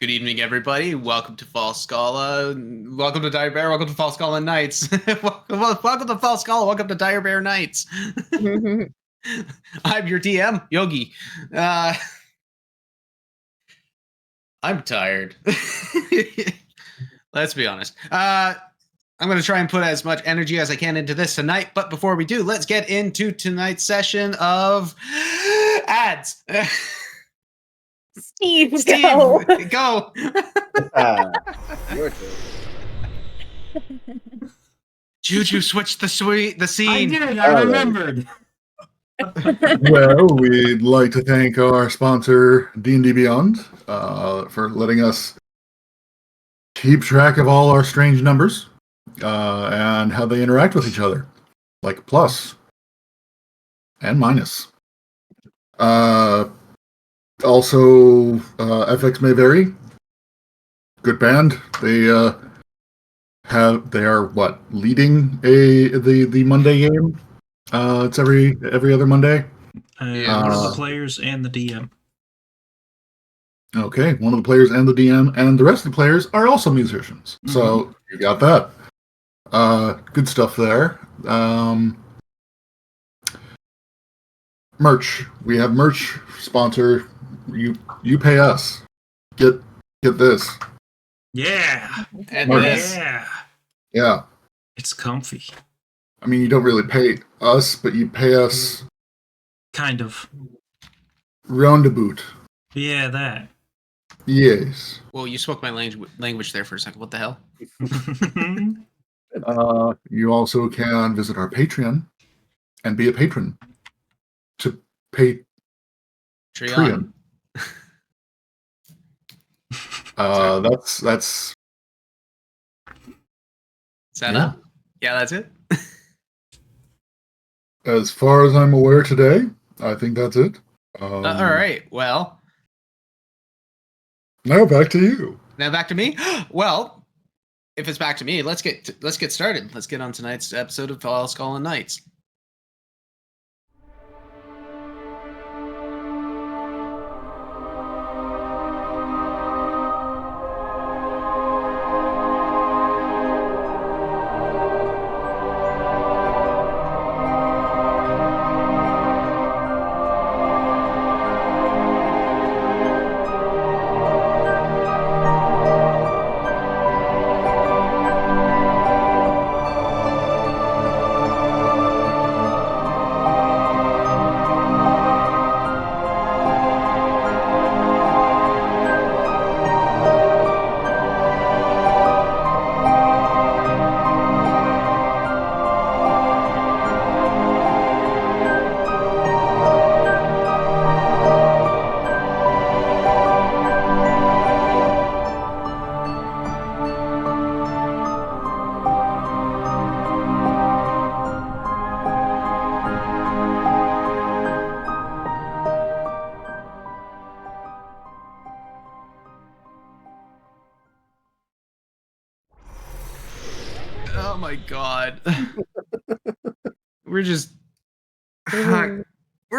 Good evening, everybody. Welcome to Falskallan. Welcome to Dire Bear. Welcome to Falskallan Nights. Welcome to Falskallan. Welcome to Dire Bear Nights. I'm your DM, Yogi. I'm tired. Let's be honest. I'm going to try and put as much energy as I can into this tonight. But before we do, let's get into tonight's session of ads. Steve, go. Your turn. Juju switched the scene. I did. I remembered. Well, we'd like to thank our sponsor, D&D Beyond, for letting us keep track of all our strange numbers and how they interact with each other, like plus and minus. Also, FX May Vary. Good band. They are leading the Monday game. It's every other Monday. One of the players and the DM. Okay, one of the players and the DM and the rest of the players are also musicians. Mm-hmm. So you got that. Good stuff there. Merch. We have merch sponsor. You pay us. Get this. Yeah. And this. Yeah. It's comfy. I mean, you don't really pay us, but you pay us. Kind of. Roundabout. Yeah, that. Yes. Well, you spoke my language there for a second. What the hell? You also can visit our Patreon and be a patron to pay. Patreon. That's. Is that up? Yeah, that's it. As far as I'm aware today, I think that's it. All right. Well, now back to you. Now back to me. Well, if it's back to me, let's get started. Let's get on tonight's episode of Falskallan Nights. Oh my god. We're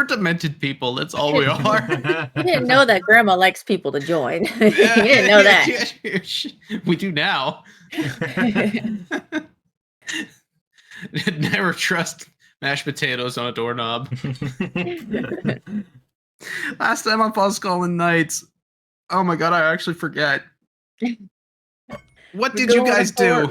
demented people. That's all we are. You didn't know that Grandma likes people to join. You didn't know that. We do now. Never trust mashed potatoes on a doorknob. Last time on Falskallan Nights. Oh my god, I actually forget. What did you guys do?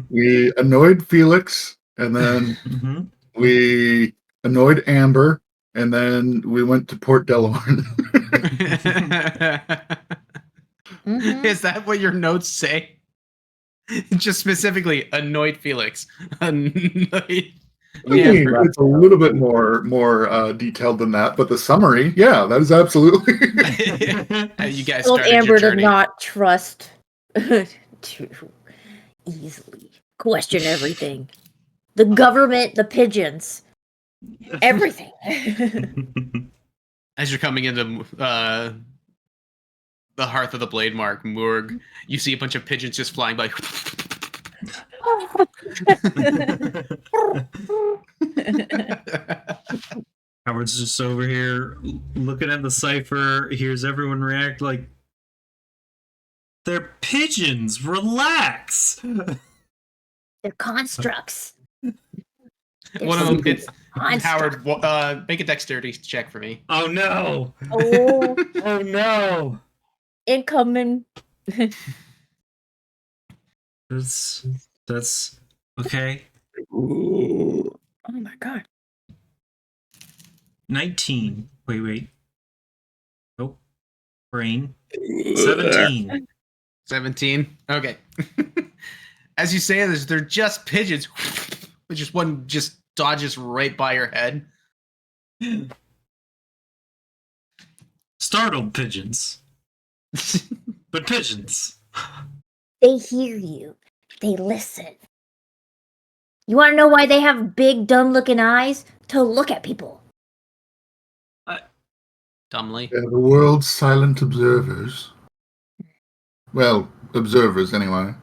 We annoyed Felix, and then we annoyed Amber, and then we went to Port Delorn. Is that what your notes say? Just specifically, annoyed Felix. It's a little bit more detailed than that, but the summary, yeah, that is absolutely. You guys told started Amber your to journey. not trust to easily question everything. The government, the pigeons, everything. As you're coming into the hearth of the Blade Mark, Moorg, you see a bunch of pigeons just flying by. Howard's just over here looking at the cipher, hears everyone react like, They're pigeons. Relax. They're constructs. One of them hits Construct. Howard. Make a dexterity check for me. Oh no. Oh, Oh no. incoming. That's okay. Oh my god. 19. Wait. Oh, brain. 17. 17. Okay. As you say this, they're just pigeons. Just one just dodges right by your head. Startled pigeons. But pigeons. They hear you. They listen. You want to know why they have big, dumb-looking eyes? To look at people. Dumbly. They're the world's silent observers. Well, observers anyway.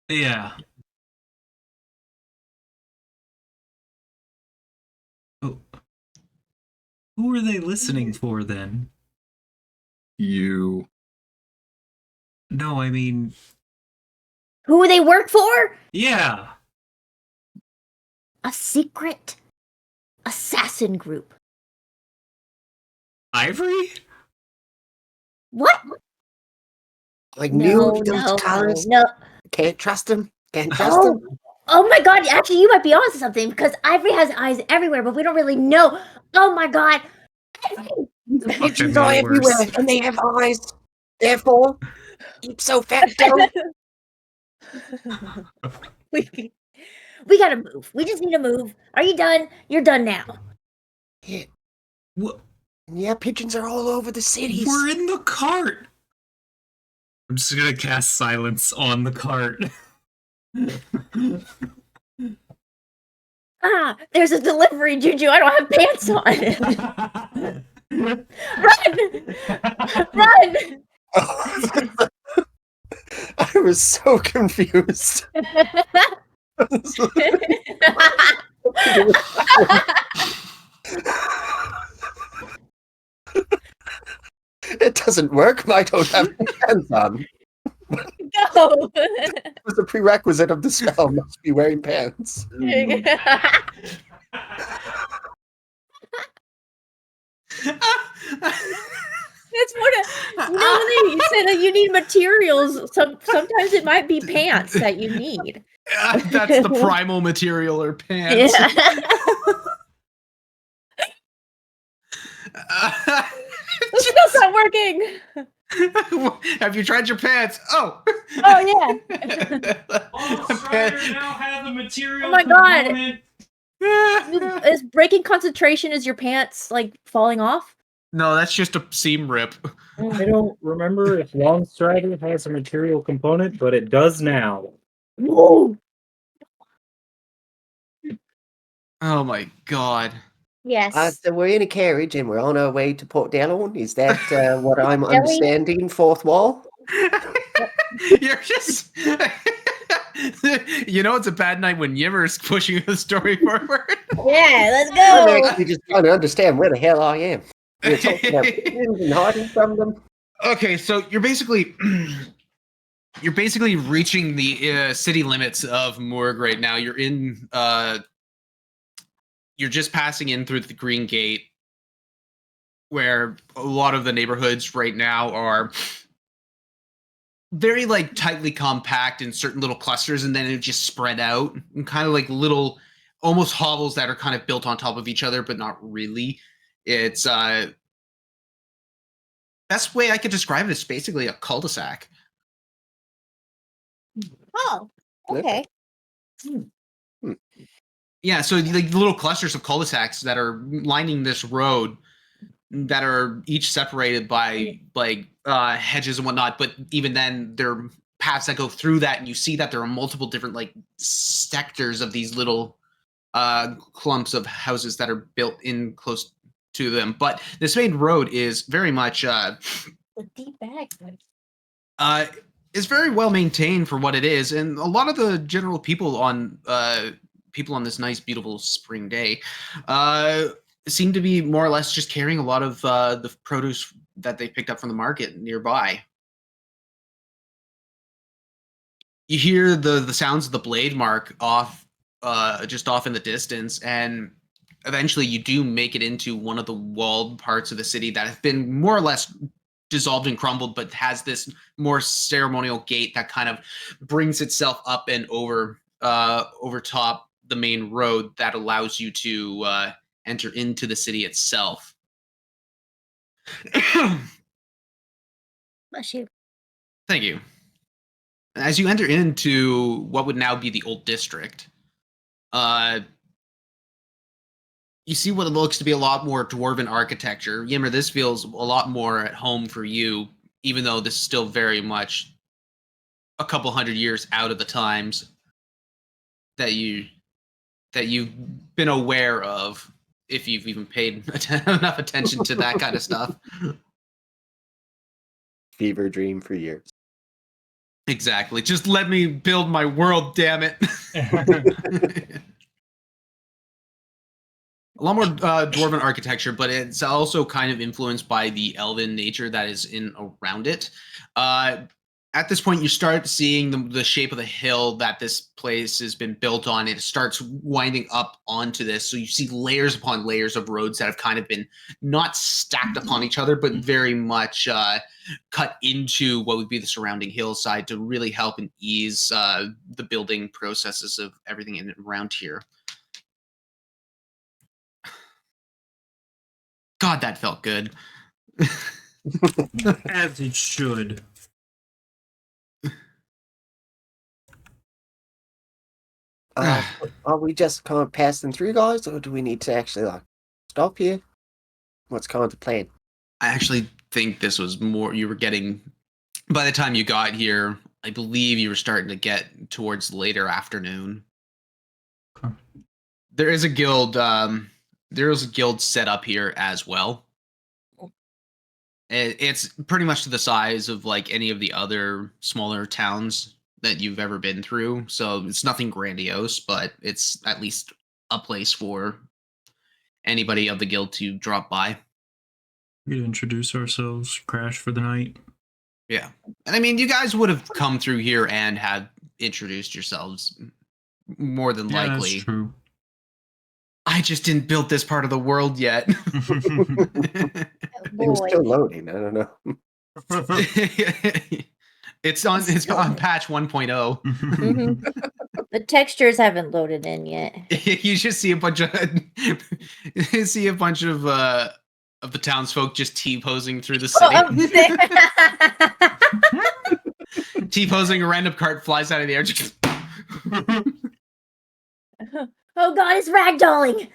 Yeah. Oh. Who are they listening for then? You. No, I mean, Who they work for? yeah. A secret assassin group. Ivory? What? Like No, new those colors. no. Can't trust them. Can't trust them. Oh my god, actually you might be onto something because Ivory has eyes everywhere, but we don't really know. Oh my god. Pigeons Okay, are my everywhere, worst. and they have eyes. Therefore, ipso facto, we gotta move. We just need to move. Are you done? You're done now. yeah, What? yeah, pigeons are all over the cities. We're in the cart. I'm just gonna cast silence on the cart. Ah, there's a delivery, Juju. I don't have pants on. Run! Run! I was so confused. It doesn't work. I don't have pants on. Go! It was a prerequisite of the spell. Must be wearing pants. That's what you know when you said that you need materials. Sometimes it might be pants that you need. That's the primal material or pants. Yeah. It's still not working. Have you tried your pants? Oh. Oh yeah. now has a material. Oh my god. Is breaking concentration is your pants like falling off? No, that's just a seam rip. I don't remember if Long Strider has a material component, but it does now. Whoa. Oh my god. Yes. So we're in a carriage and we're on our way to Port Delorn. Is that what I'm we- understanding? Fourth wall? You're just you know it's a bad night when Yimmer's pushing the story forward. Yeah, let's I'm go. actually just trying to understand where the hell I am. We're talking about pigeons and hiding from them. Okay, so you're basically reaching the city limits of Moorg right now. You're in you're just passing in through the Green Gate, where a lot of the neighborhoods right now are very like tightly compact in certain little clusters, and then it just spread out and kind of like little almost hovels that are kind of built on top of each other, but not really. It's best way I could describe it is basically a cul-de-sac. Oh, okay. Yeah, so like little clusters of cul-de-sacs that are lining this road that are each separated by like hedges and whatnot, but even then there are paths that go through that, and you see that there are multiple different like sectors of these little clumps of houses that are built in close to them. But this main road is very much The deep bag. is very well maintained for what it is, and a lot of the general people on this nice, beautiful spring day seem to be more or less just carrying a lot of the produce that they picked up from the market nearby. you hear the sounds of the blade mark off, just off in the distance, and eventually you do make it into one of the walled parts of the city that have been more or less dissolved and crumbled, but has this more ceremonial gate that kind of brings itself up and over top the main road that allows you to enter into the city itself. Bless you. Thank you. As you enter into what would now be the old district, you see what looks to be a lot more dwarven architecture. Yimmer, this feels a lot more at home for you, even though this is still very much a couple hundred years out of the times that you've been aware of, if you've even paid enough attention to that kind of stuff. Fever dream for years. Exactly. Just let me build my world, damn it. A lot more dwarven architecture, but it's also kind of influenced by the elven nature that is in around it. At this point, you start seeing the shape of the hill that this place has been built on. It starts winding up onto this. So you see layers upon layers of roads that have kind of been not stacked upon each other, but very much cut into what would be the surrounding hillside to really help and ease the building processes of everything in and around here. God, that felt good. As it should. Are we just kind of passing through, guys, or do we need to actually like stop here? What's kind of the plan? I actually think this was more, you were getting, by the time you got here, I believe you were starting to get towards later afternoon. Okay. There is a guild set up here as well. It's pretty much to the size of like any of the other smaller towns that you've ever been through. So it's nothing grandiose, but it's at least a place for anybody of the guild to drop by. We'd introduce ourselves, crash for the night. Yeah. And I mean, you guys would have come through here and had introduced yourselves more than Yeah, likely. that's true. I just didn't build this part of the world yet. It was still loading. I don't know. It's on patch 1.0. Mm-hmm. The textures haven't loaded in yet. You just see a bunch of the townsfolk just T-posing through the city. T-posing, a random cart flies out of the air. Oh god, it's ragdolling!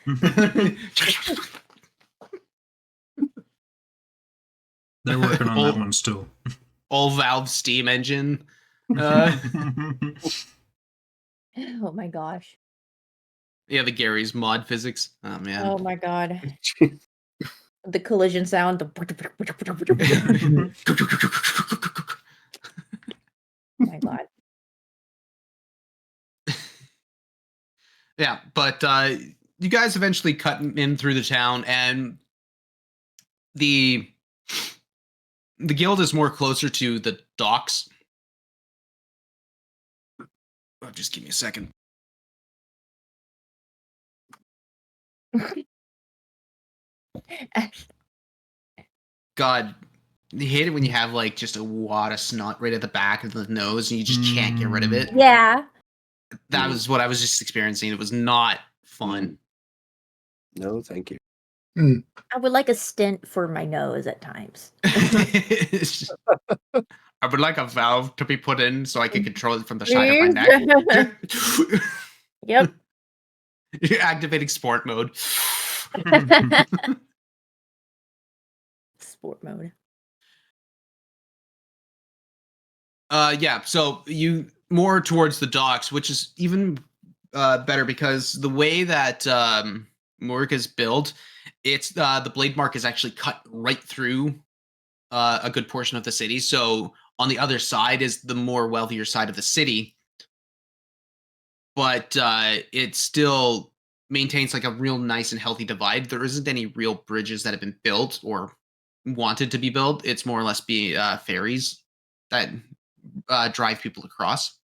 They're working on that one still. All valve steam engine. Oh my gosh. Yeah, the Gary's mod physics. Oh man. Oh my god. The collision sound. Oh my god. Yeah, but you guys eventually cut in through the town, and the guild is more closer to the docks. Oh, just give me a second. God, you hate it when you have like just a wad of snot right at the back of the nose and you just can't get rid of it. Yeah. That was what I was just experiencing. It was not fun. No, thank you. I would like a stint for my nose at times. I would like a valve to be put in so I can control it from the side of my neck. Yep. You're activating sport mode. Sport mode. Yeah, so you more towards the docks, which is even better because the way that Moorg is built, it's the blade mark is actually cut right through a good portion of the city. So on the other side is the more wealthier side of the city, but it still maintains like a real nice and healthy divide. There isn't any real bridges that have been built or wanted to be built. It's more or less be ferries that drive people across.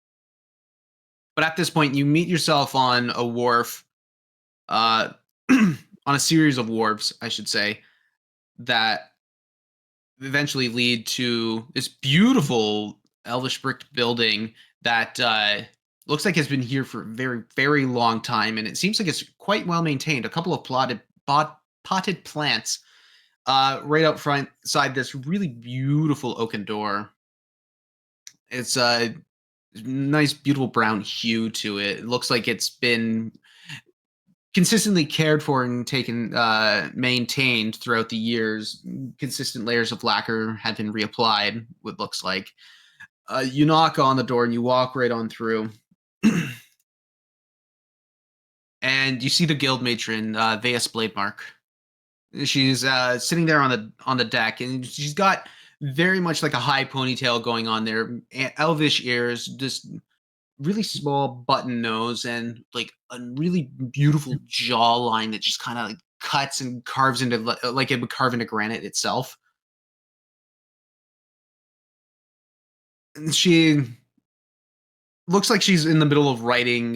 But at this point, you meet yourself on a wharf, on a series of wharves, I should say, that eventually lead to this beautiful elvish brick building that looks like it's been here for a very, very long time, and it seems like it's quite well maintained. A couple of potted plants right out front side this really beautiful oaken door. It's a nice, beautiful brown hue to it. It looks like it's been consistently cared for and taken maintained throughout the years. Consistent layers of lacquer have been reapplied, what looks like. You knock on the door and you walk right on through. And you see the guild matron, Veas Blademark. She's sitting there on the deck, and she's got very much like a high ponytail going on there, elvish ears, just really small button nose, and like a really beautiful jawline that just kind of like cuts and carves into like it would carve into granite itself. And she looks like she's in the middle of writing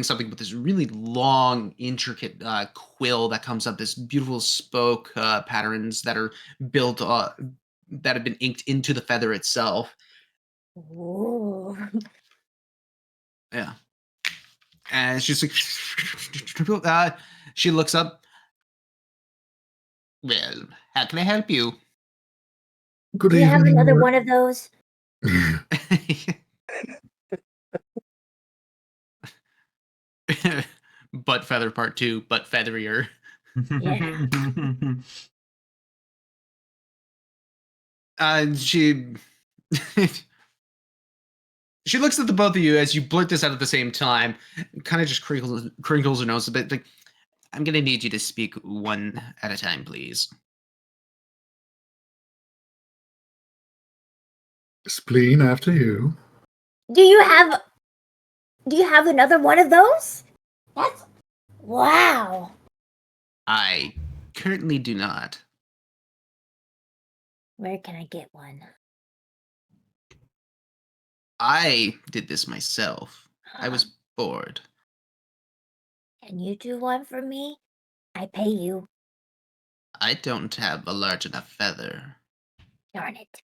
something with this really long, intricate quill that comes up. This beautiful spoke patterns that are built that have been inked into the feather itself. Ooh. Yeah. And she's like, she looks up. Well, how can I help you? Good Do you have evening. another one of those? Butt feather part 2, butt featherier. And she she looks at the both of you as you blurt this out at the same time, kind of just crinkles her nose a bit. Like, I'm gonna need you to speak one at a time, please. Spleen after you. Do you have another one of those? That's wow. I currently do not. Where can I get one? I did this myself. I was bored. Can you do one for me? I pay you. I don't have a large enough feather. Darn it.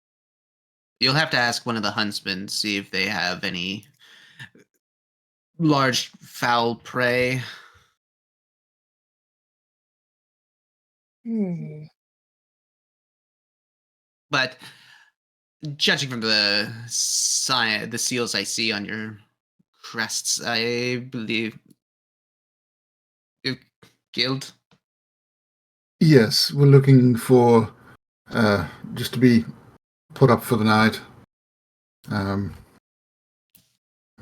You'll have to ask one of the huntsmen, see if they have any large foul prey. But judging from the seals I see on your crests, I believe you guild. Yes, we're looking for just to be put up for the night.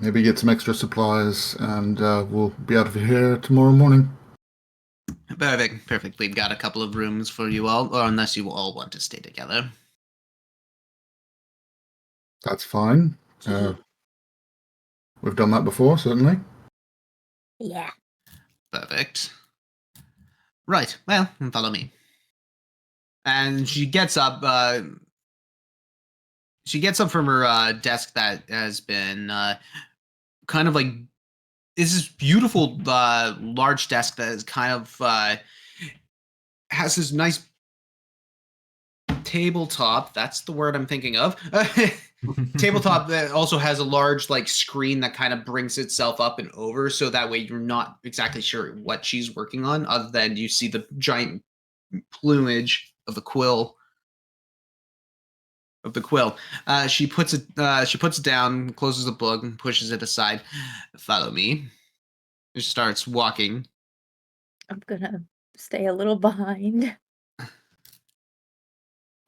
Maybe get some extra supplies, and we'll be out of here tomorrow morning. Perfect. We've got a couple of rooms for you all, or unless you all want to stay together. That's fine. We've done that before, certainly. Yeah. Perfect. Right, well, follow me. And she gets up from her desk that has been kind of like, this is beautiful large desk that is kind of has this nice tabletop. That's the word I'm thinking of. Tabletop that also has a large like screen that kind of brings itself up and over, so that way you're not exactly sure what she's working on, other than you see the giant plumage of the quill. She puts it down, closes the book, and pushes it aside. Follow me. She starts walking. I'm gonna stay a little behind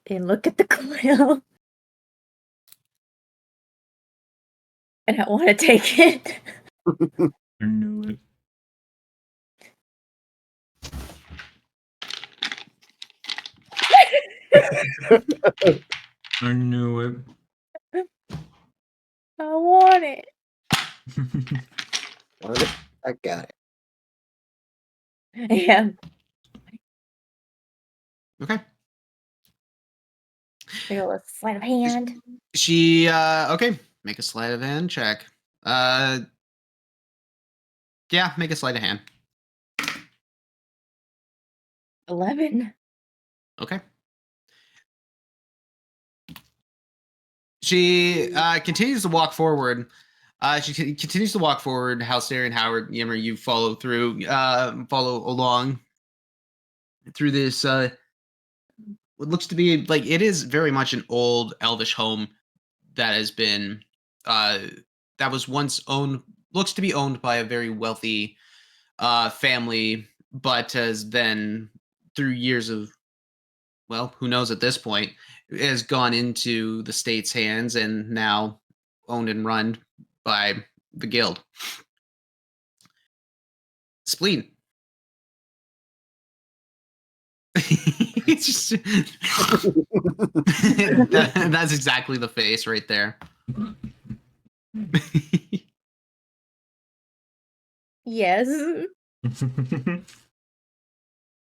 and look at the quill. And I want to take it. I knew it. I knew it. I want it. I got it. Yeah. Okay. Feel a sleight of hand. She okay. Make a sleight of hand check. Yeah, make a sleight of hand. 11. Okay. She continues to walk forward. Continues to walk forward. Halster and Howard, Yimmer, you follow along through this. What looks to be like it is very much an old elvish home that has been that was once owned. Looks to be owned by a very wealthy family, but has been through years of, well, who knows at this point, has gone into the state's hands and now owned and run by the guild. Spleen. It's just that's exactly the face right there. Yes.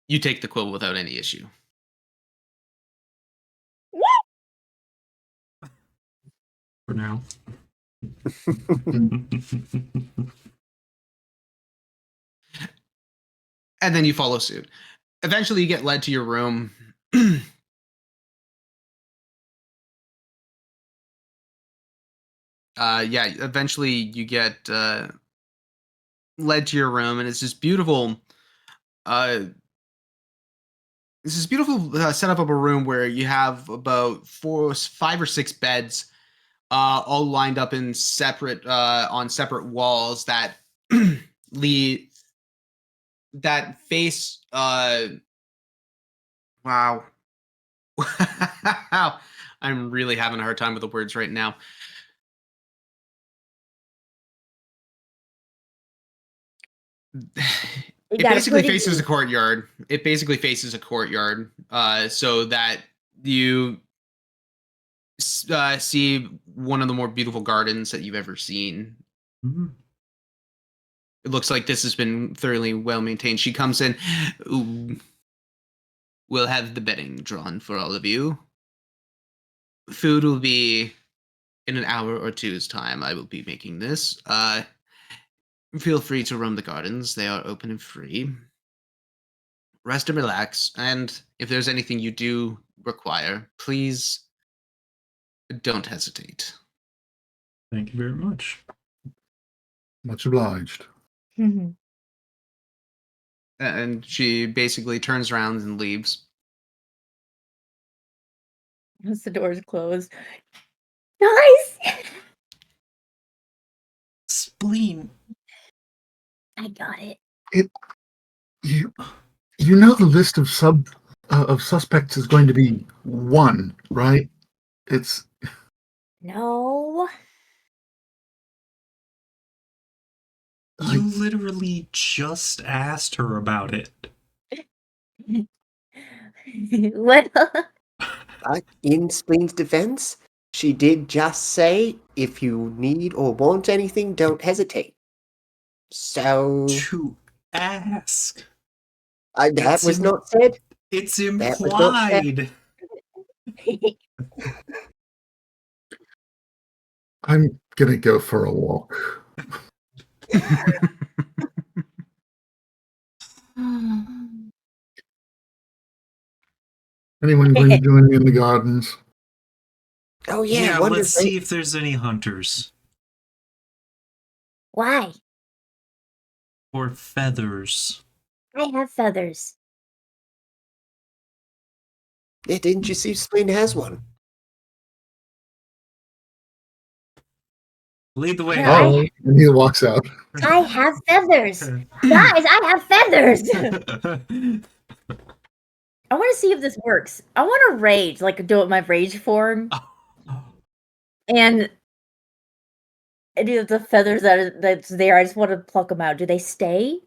You take the quill without any issue. For now. And then you follow suit. Eventually, you get led to your room. Eventually you get led to your room, and it's this beautiful setup of a room where you have about 5 or 6 beds, all lined up in separate on separate walls that lead that face. Wow. I'm really having a hard time with the words right now. It basically faces a courtyard. It basically faces a courtyard, so that you see one of the more beautiful gardens that you've ever seen. Mm-hmm. It looks like this has been thoroughly well maintained. She comes in. Ooh, we'll have the bedding drawn for all of you. Food will be in an hour or two's time. I will be making this. Feel free to roam the gardens. They are open and free. Rest and relax. And if there's anything you do require, please don't hesitate. Thank you very much. Much obliged. And she basically turns around and leaves. Once the doors close. Nice! Spleen. I got it. You know the list of suspects is going to be 1, right? It's No. You literally just asked her about it. What? In Spleen's defense, she did just say, if you need or want anything, don't hesitate. So... To ask. that was not said. It's That was not said. implied. I'm gonna go for a walk. Anyone going to join me in the gardens? Oh yeah, Yeah, wonder let's if see if there's any hunters. Why? Or feathers. I have feathers. Yeah, didn't you see Spleen has one? Lead the way. Yeah, Oh, and he walks out. I have feathers. Guys, I have feathers. I want to see if this works. I want to rage, like do it my rage form. And the feathers that's there, I just want to pluck them out. Do they stay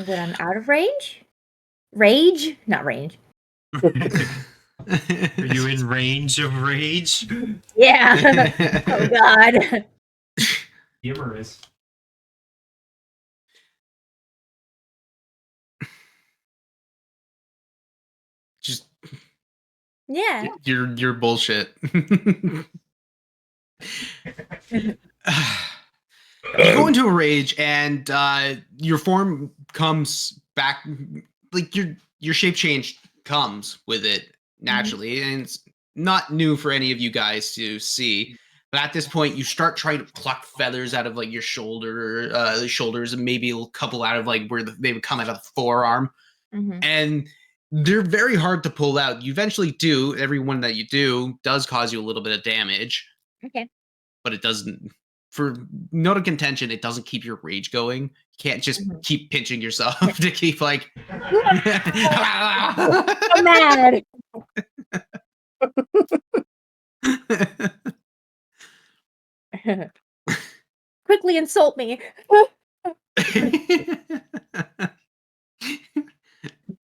when I'm out of range? Rage? Not range. Are you in range of rage? Yeah. Oh God. Yimmer is. Just Yeah. you're bullshit. You go into a rage, and your form comes back. Like your shape change comes with it naturally, and it's not new for any of you guys to see. But at this point, you start trying to pluck feathers out of like your shoulders, and maybe a couple out of like where they would come out of the forearm, and they're very hard to pull out. You eventually do. Every one that you do does cause you a little bit of damage. Okay. But it doesn't. For note of contention, it doesn't keep your rage going. You can't just keep pinching yourself to keep like. I'm mad. Quickly insult me.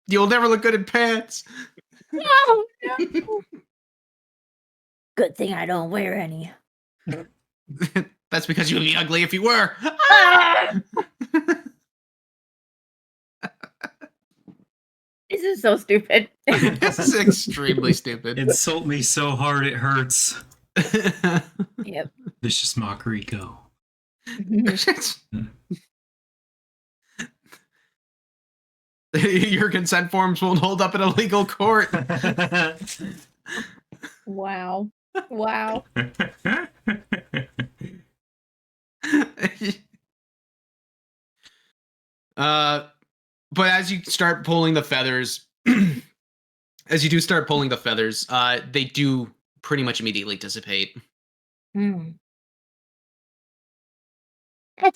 You'll never look good in pants. No. Good thing I don't wear any. That's because you would be ugly if you were. This is so stupid. This is extremely stupid. Insult me so hard it hurts. Yep. Vicious mockery, go. Your consent forms won't hold up in a legal court. Wow. Wow. But as you start pulling the feathers, they do pretty much immediately dissipate. That's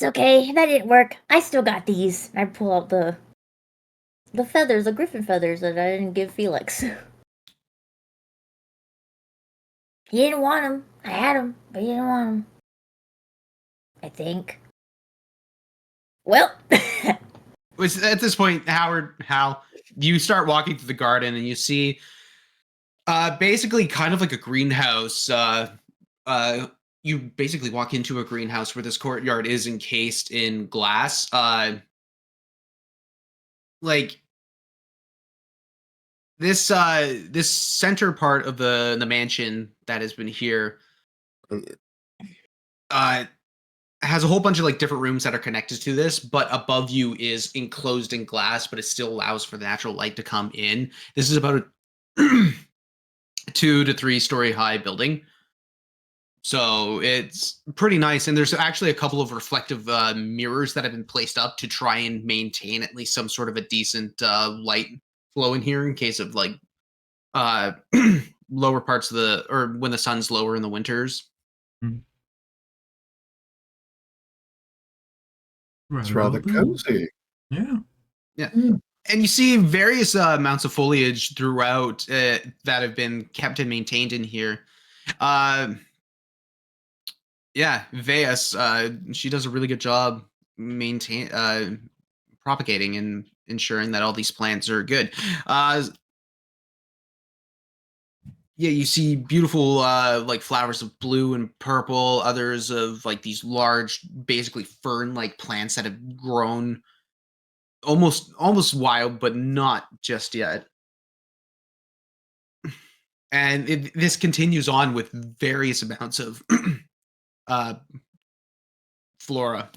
okay. That didn't work. I still got these. I pull out the feathers, the griffin feathers that I didn't give Felix. He didn't want them. I had them, but he didn't want them. I think. Well. Which at this point, Hal, you start walking through the garden and you see basically kind of like a greenhouse. You basically walk into a greenhouse where this courtyard is encased in glass. Like this center part of the mansion that has been here has a whole bunch of like different rooms that are connected to this, but above you is enclosed in glass, but it still allows for the natural light to come in. This is about a 2 to 3 story high building. So it's pretty nice. And there's actually a couple of reflective mirrors that have been placed up to try and maintain at least some sort of a decent light flow in here in case of like lower parts of or when the sun's lower in the winters. It's rather cozy. Yeah. And you see various amounts of foliage throughout that have been kept and maintained in here. Veas, she does a really good job propagating and ensuring that all these plants are good. You see beautiful like flowers of blue and purple, others of like these large, basically fern-like plants that have grown almost wild, but not just yet. And this continues on with various amounts of flora.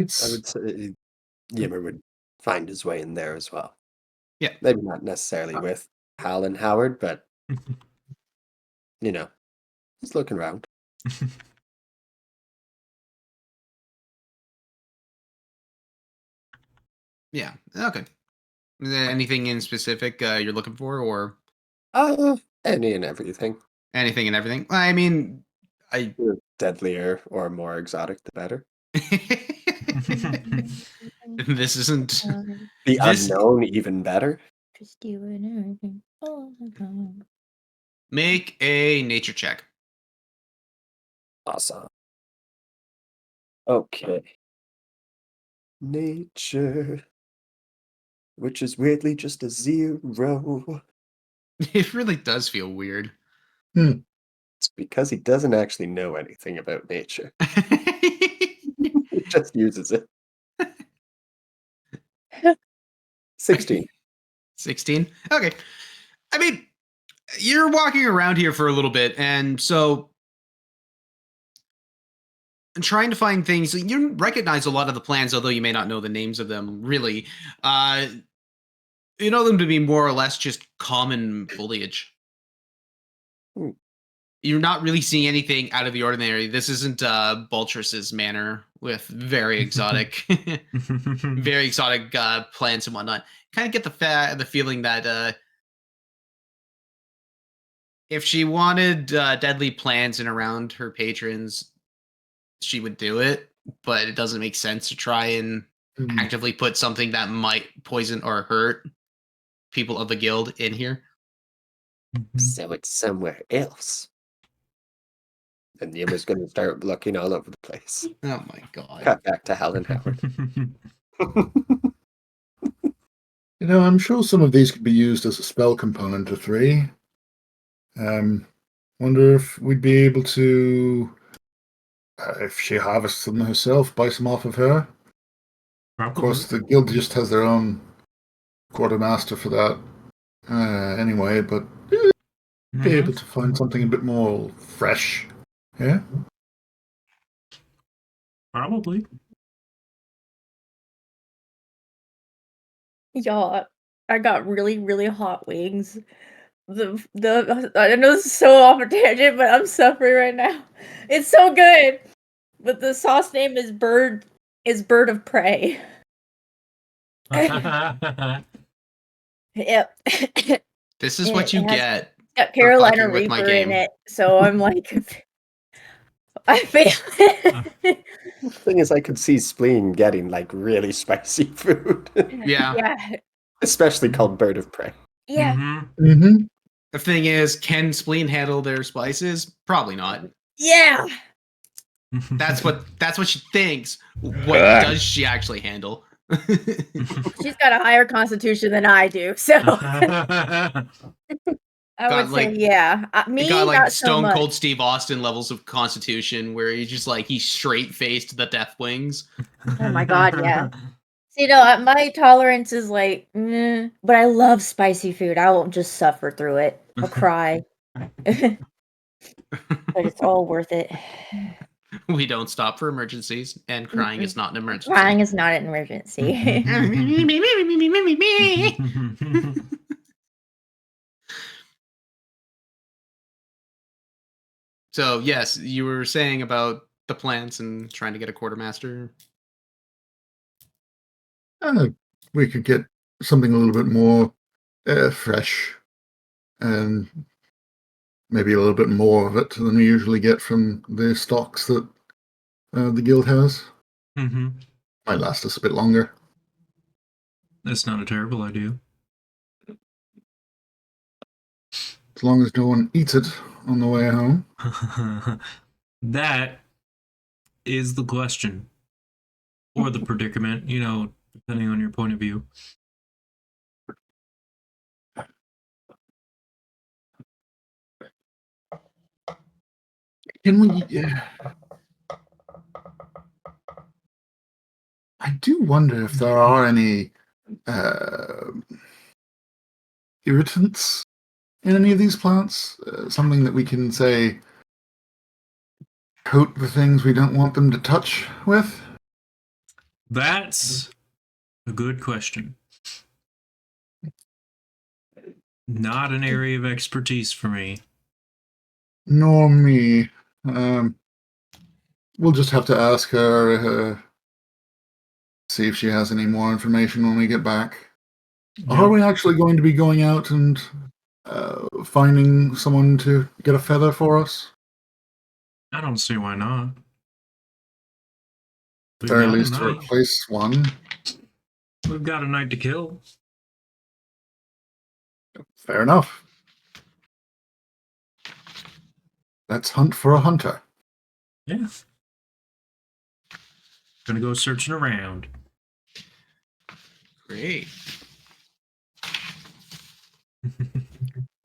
I would say Yimmer would find his way in there as well. Yeah. Maybe not necessarily with Hal and Howard, but he's looking around. Yeah. Okay. Is there anything in specific you're looking for, or Any and everything. anything and everything? I mean, The deadlier or more exotic, the better. This isn't The This- unknown, even better. Just doing everything all the time. Make a nature check. Awesome. Okay. Nature, which is weirdly just a 0. It really does feel weird. It's because he doesn't actually know anything about nature. He just uses it. 16. 16. Okay. I mean, you're walking around here for a little bit, and so trying to find things. You recognize a lot of the plans, although you may not know the names of them. Really, you know them to be more or less just common foliage. Hmm. You're not really seeing anything out of the ordinary. This isn't Baltrus's manor with very exotic, very exotic plants and whatnot. Kind of get the feeling that if she wanted deadly plants and around her patrons, she would do it. But it doesn't make sense to try and actively put something that might poison or hurt people of the guild in here. So it's somewhere else. And Yimmer's going to start looking all over the place. Oh my god. Cut back to Helen Howard. You know, I'm sure some of these could be used as a spell component to 3. Wonder if we'd be able to, if she harvests them herself, buy some off of her. Of course, the guild just has their own quartermaster for that anyway, but be able to find something a bit more fresh. Yeah? Probably. Y'all, I got really, really hot wings. I know this is so off a tangent, but I'm suffering right now. It's so good. But the sauce name is bird of prey. Yep. This is what you get. Got Carolina fucking with my Reaper in game. it, so I'm like, I feel. The thing is, I could see Spleen getting like really spicy food, Yeah. Yeah. especially called Bird of Prey. Yeah. Mm-hmm. The thing is, can Spleen handle their spices? Probably not. Yeah. That's what she thinks. What does she actually handle? She's got a higher constitution than I do, so I would say, yeah. Me, He got like not so Stone much. Cold Steve Austin levels of constitution, where he's just like he's straight faced the death wings. Oh my god, yeah. See, no, my tolerance is like, but I love spicy food. I won't just suffer through it. I'll cry, but it's all worth it. We don't stop for emergencies, and crying is not an emergency. Crying is not an emergency. So yes, you were saying about the plants and trying to get a quartermaster. We could get something a little bit more fresh, and maybe a little bit more of it than we usually get from the stocks that the guild has. Might last us a bit longer. That's not a terrible idea. As long as no one eats it on the way home. That is the question. Or the predicament, you know, depending on your point of view. Can we... I do wonder if there are any irritants in any of these plants. Something that we can, say, coat the things we don't want them to touch with. That's a good question. Not an area of expertise for me. Nor me. We'll just have to ask her, see if she has any more information when we get back. Yeah. Are we actually going to be going out and finding someone to get a feather for us? I don't see why not. We've Or at got a least to night. replace one. We've got a night to kill. Fair enough. Let's hunt for a hunter. Yeah. Gonna go searching around. Great.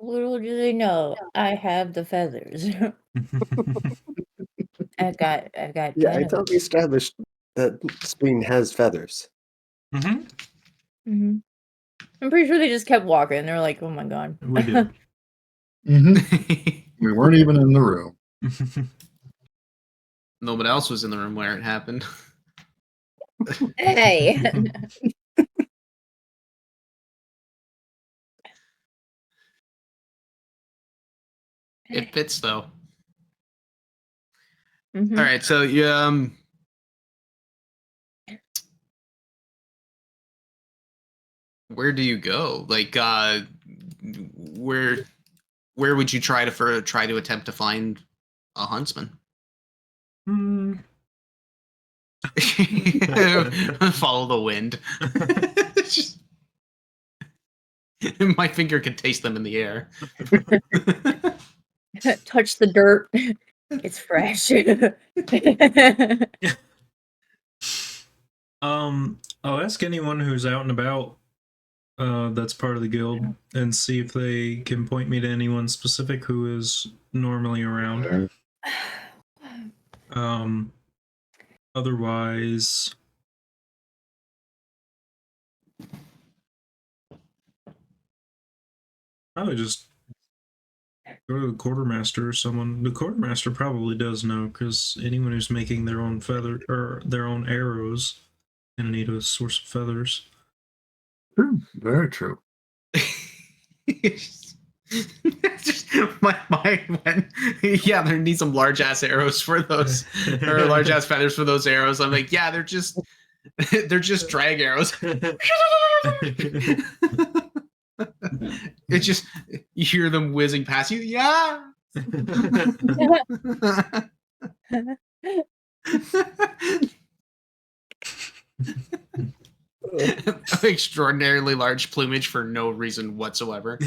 Little do they know, I have the feathers. I've got Yeah, I 10 of thought we established that Spleen has feathers. Hmm. I'm pretty sure they just kept walking. They're like, "Oh my god." We did. We weren't even in the room. Nobody else was in the room where it happened. Hey. It fits though. Mhm. All right, so you where do you go? Like, where would you try to attempt to find a huntsman? Hmm. Follow the wind. Just- my finger can taste them in the air. Touch the dirt. It's fresh. I'll ask anyone who's out and about that's part of the guild and see if they can point me to anyone specific who is normally around. Otherwise, probably just go to the quartermaster or someone. The quartermaster probably does know, because anyone who's making their own feather or their own arrows gonna need a source of feathers. True. Very true. Just, my mind went, yeah, there need some large ass arrows for those, or large ass feathers for those arrows. I'm like, yeah, they're just drag arrows. It's just, you hear them whizzing past you. Yeah. Extraordinarily large plumage for no reason whatsoever.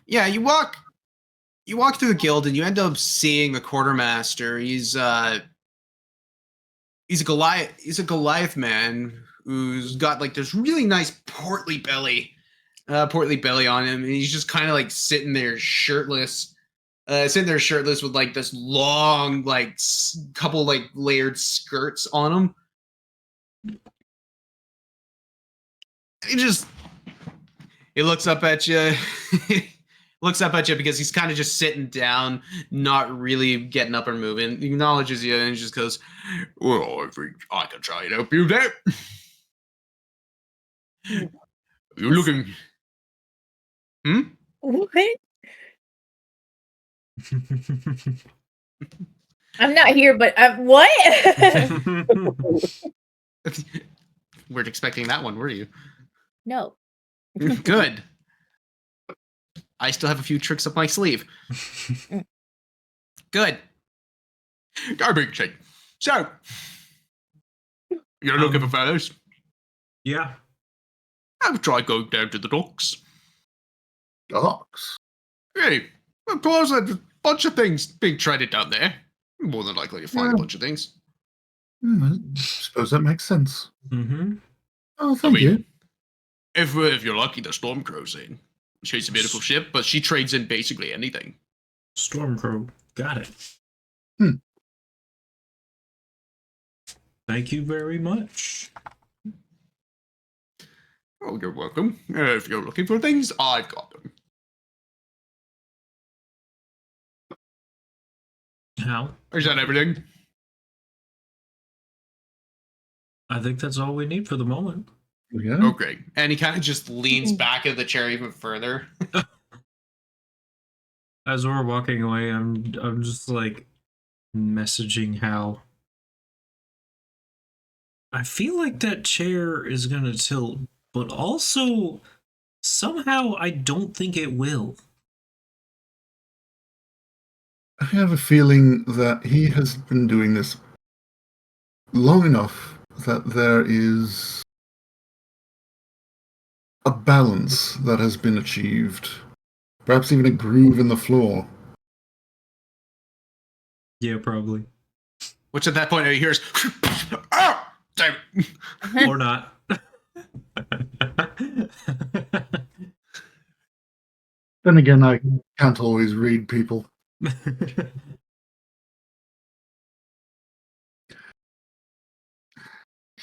Yeah, you walk through the guild and you end up seeing the quartermaster. He's a Goliath man who's got like this really nice portly belly on him, and he's just kind of like sitting there shirtless with like this long like couple like layered skirts on him. He looks up at you. Because he's kind of just sitting down, not really getting up or moving. He acknowledges you and he just goes, "Well, I think I can try and help you there. You're looking." What? I'm not here, but what? Weren't expecting that one, were you? No. Good. I still have a few tricks up my sleeve. Good. Garbage. So, you're looking for fellows? Yeah. I've tried going down to the docks. Docks. Hey, of course, there's a bunch of things being traded down there. More than likely to find a bunch of things. I suppose that makes sense. Mm-hmm. Oh, thank you. If you're lucky, the Stormcrow's in. She's a beautiful ship, but she trades in basically anything. Stormcrow. Got it. Thank you very much. Oh, you're welcome. If you're looking for things, I've got them. How? Is that everything? I think that's all we need for the moment. Yeah. Okay. And he kind of just leans back of the chair even further. As we're walking away, I'm just like messaging Hal. I feel like that chair is gonna tilt, but also somehow I don't think it will. I have a feeling that he has been doing this long enough that there is a balance that has been achieved. Perhaps even a groove in the floor. Yeah, probably. Which at that point he hears, "Oh, damn it." Or not. Then again, I can't always read people.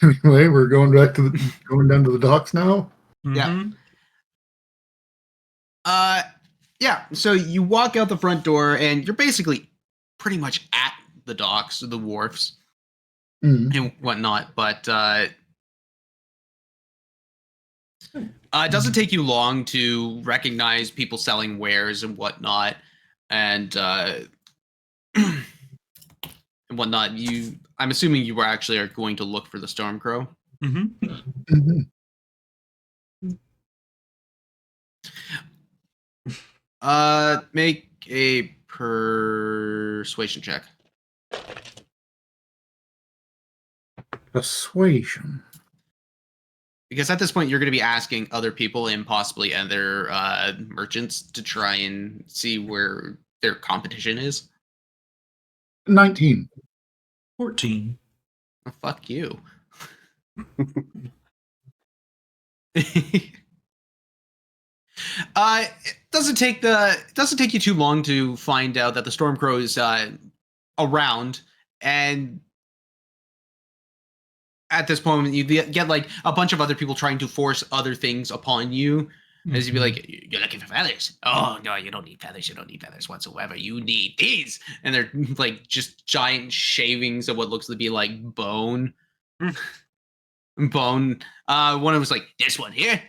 Anyway, we're going down to the docks now. Mhm. Yeah. So you walk out the front door, and you're basically pretty much at the docks, the wharfs, Mm. and whatnot. But it doesn't take you long to recognize people selling wares and whatnot, and and whatnot. I'm assuming you were actually are going to look for the Stormcrow. Mhm. Mhm. Make a persuasion check. Persuasion. Because at this point, you're going to be asking other people and possibly other merchants to try and see where their competition is. 19. 14. Oh, fuck you. It doesn't take you too long to find out that the Stormcrow is around, and at this point, you get like a bunch of other people trying to force other things upon you. As you'd be like, you're looking for feathers. Oh, no, you don't need feathers. You don't need feathers whatsoever. You need these. And they're like just giant shavings of what looks to be like bone. Bone. One of them was like, this one here.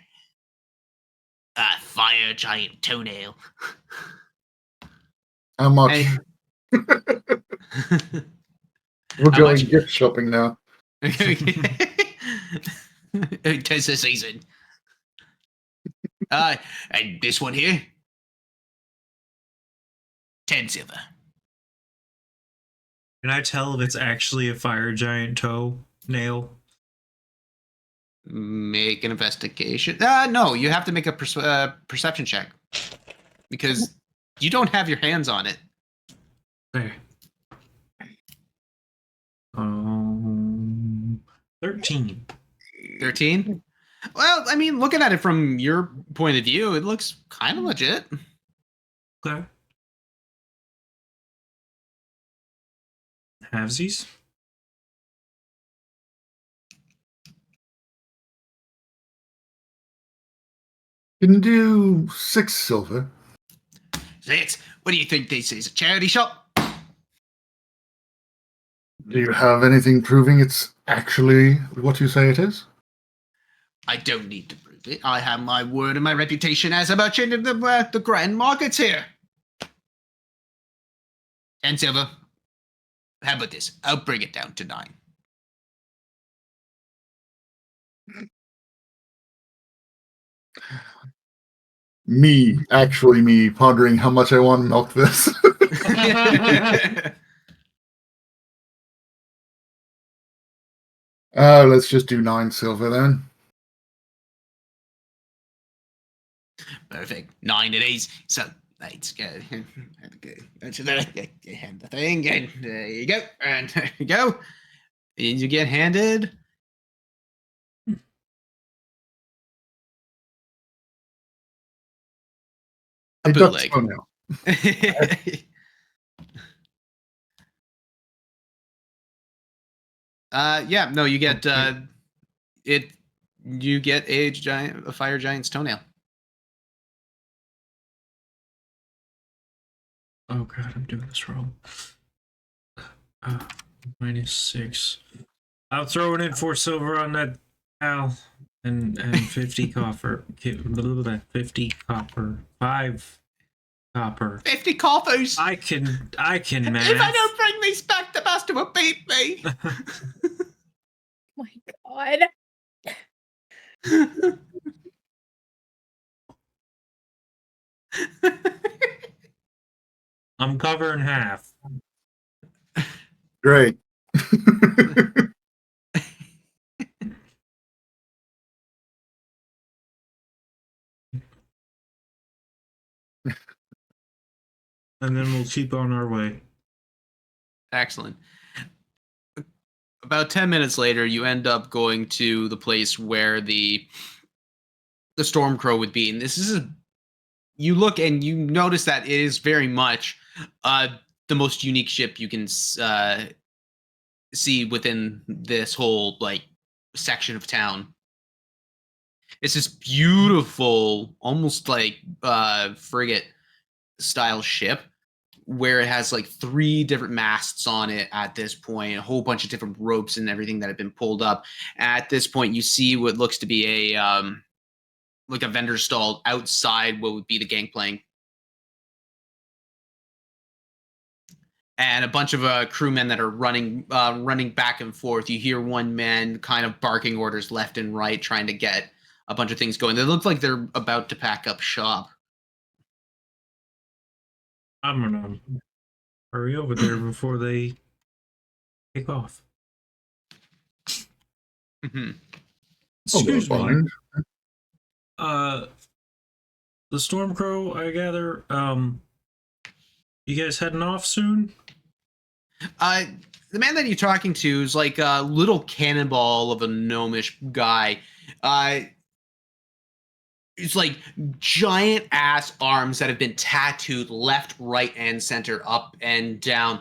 Fire giant toenail. How much? And- We're How going much? gift shopping now. Tis the season. And this one here. 10 silver. Can I tell if it's actually a fire giant toe nail? Make an investigation. No, you have to make a perception check because you don't have your hands on it. There. 13. 13? Well, I mean, looking at it from your point of view, it looks kind of legit. Okay. Halvesies? Can do 6 silver. 6? What do you think this is? A charity shop? Do you have anything proving it's actually what you say it is? I don't need to prove it. I have my word and my reputation as a merchant of the grand markets here. 10 silver. How about this? I'll bring it down to 9. Me pondering how much I want to milk this. Let's just do 9 silver then. Perfect. 9 it is. So let's go. Hand the thing, and there you go. And there you go. And you get handed. A duck's bootleg. toenail. Yeah, no, you get Okay. you get a fire giant's toenail. Oh god, I'm doing this wrong. -6. I'll throw it in 4 silver on that Al and 50 copper. 50 copper. 5 copper. 50 coppers. I can If I math. don't bring these back, the master will beat me. Oh my god. I'm covering half. Great. And then we'll keep on our way. Excellent. About 10 minutes later, you end up going to the place where the Stormcrow would be, and this is you look and you notice that it is very much the most unique ship you can see within this whole like section of town. It's this beautiful, almost like frigate style ship where it has like 3 different masts on it at this point, a whole bunch of different ropes and everything that have been pulled up. At this point, you see what looks to be a like a vendor stall outside what would be the gangplank. And a bunch of crewmen that are running back and forth. You hear one man kind of barking orders left and right, trying to get a bunch of things going. They look like they're about to pack up shop. I'm gonna hurry over there before they take off. Mm-hmm. Excuse me. Fine. The Stormcrow, I gather, you guys heading off soon? The man that you're talking to is like a little cannonball of a gnomish guy. It's like giant ass arms that have been tattooed left, right, and center, up and down.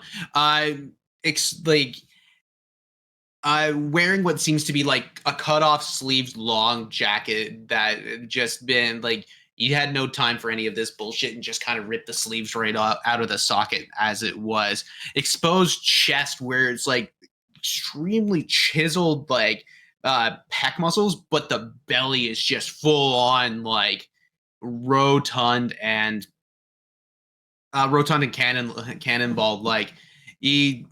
It's like wearing what seems to be like a cut-off sleeved long jacket that just been like you had no time for any of this bullshit and just kind of ripped the sleeves right out of the socket as it was. Exposed chest where it's like extremely chiseled like pec muscles, but the belly is just full on like rotund and cannonball. Like he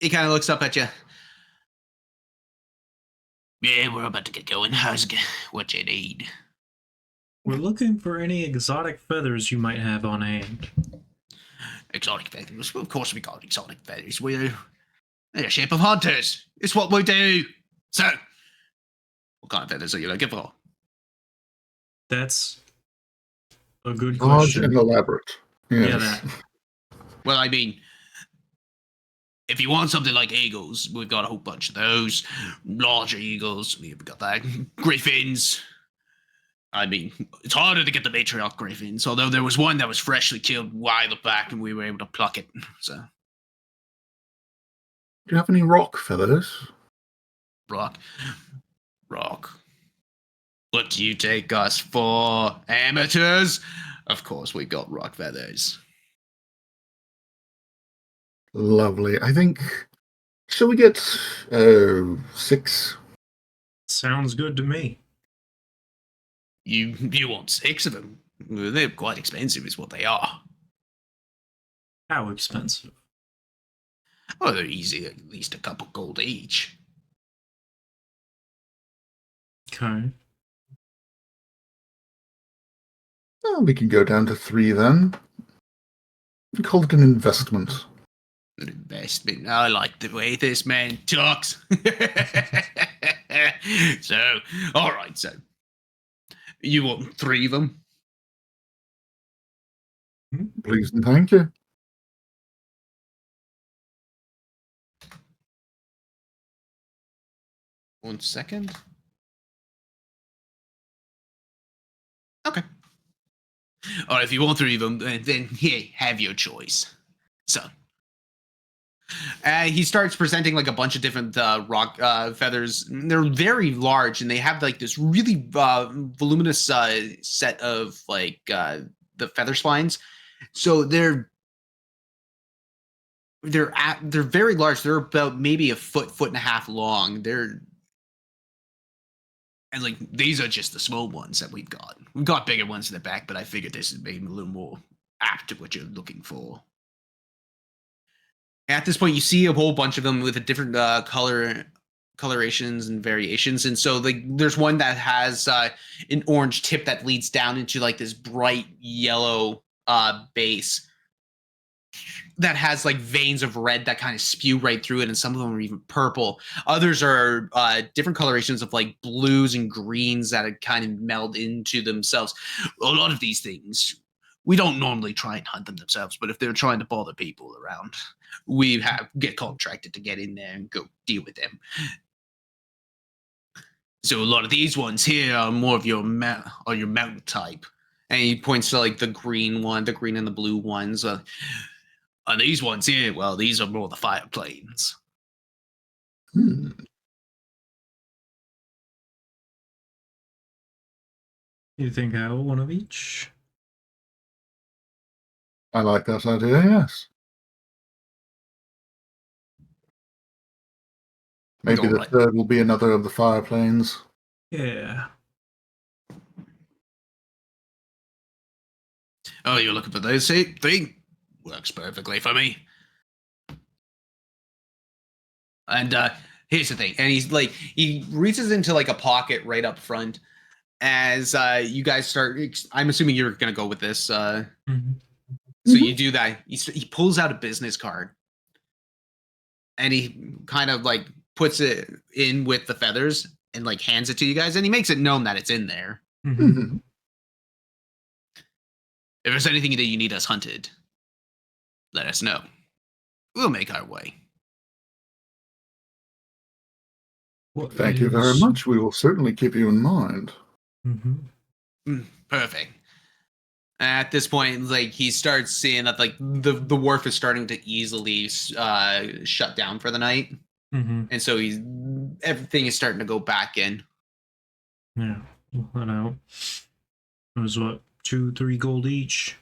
kind of looks up at you. Yeah, we're about to get going. What you need? We're looking for any exotic feathers you might have on hand. Exotic feathers? Well, of course we got exotic feathers. They're a shape of hunters. It's what we do. So, what kind of feathers are you looking for? That's a good Large question. and elaborate. Yes. Yeah, that. Well, I mean, if you want something like eagles, we've got a whole bunch of those. Larger eagles, we've got that. Griffins. I mean, it's harder to get the matriarch griffins, although there was one that was freshly killed a while back and we were able to pluck it. So, Do you have any rock feathers? rock. What do you take us for? Amateurs? Of course, we've got rock feathers. Lovely. I think. Shall we get 6? Sounds good to me. You want 6 of them? They're quite expensive, is what they are. How expensive? Well, they're easy, at least a couple gold each. Okay. Well, we can go down to 3 then. We call it an investment. An investment. I like the way this man talks. So, all right, so you want 3 of them? Please and thank you. One second. Okay. All right, if you want 3 of them, then here, have your choice. So, he starts presenting like a bunch of different rock feathers. They're very large, and they have like this really voluminous set of like the feather spines. So they're very large. They're about maybe a foot and a half long. And like these are just the small ones that we've got. We've got bigger ones in the back, but I figured this is maybe a little more apt to what you're looking for. At this point, you see a whole bunch of them with a different colorations and variations. And so like there's one that has an orange tip that leads down into like this bright yellow base that has like veins of red that kind of spew right through it, and some of them are even purple. Others are different colorations of like blues and greens that kind of meld into themselves. A lot of these things, we don't normally try and hunt them themselves, but if they're trying to bother people around, we get contracted to get in there and go deal with them. So a lot of these ones here are more of your mountain type. And he points to like the green and the blue ones. And these ones here, well, these are more the fire planes. You think Hal, one of each? I like that idea, yes. Maybe the Alright. third will be another of the fire planes. Yeah. Oh, you're looking for those thing? Works perfectly for me. And here's the thing. And he reaches into like a pocket right up front as you guys start. I'm assuming you're gonna go with this. So you do that. He pulls out a business card, and he kind of like puts it in with the feathers and like hands it to you guys, and he makes it known that it's in there. Mm-hmm. If there's anything that you need us hunted, let us know. We'll make our way. What Thank you very is- much. We will certainly keep you in mind. Perfect. At this point, like he starts seeing that like the wharf is starting to easily shut down for the night, and so everything is starting to go back in. Yeah, we'll head out. It was what, 2-3 gold each?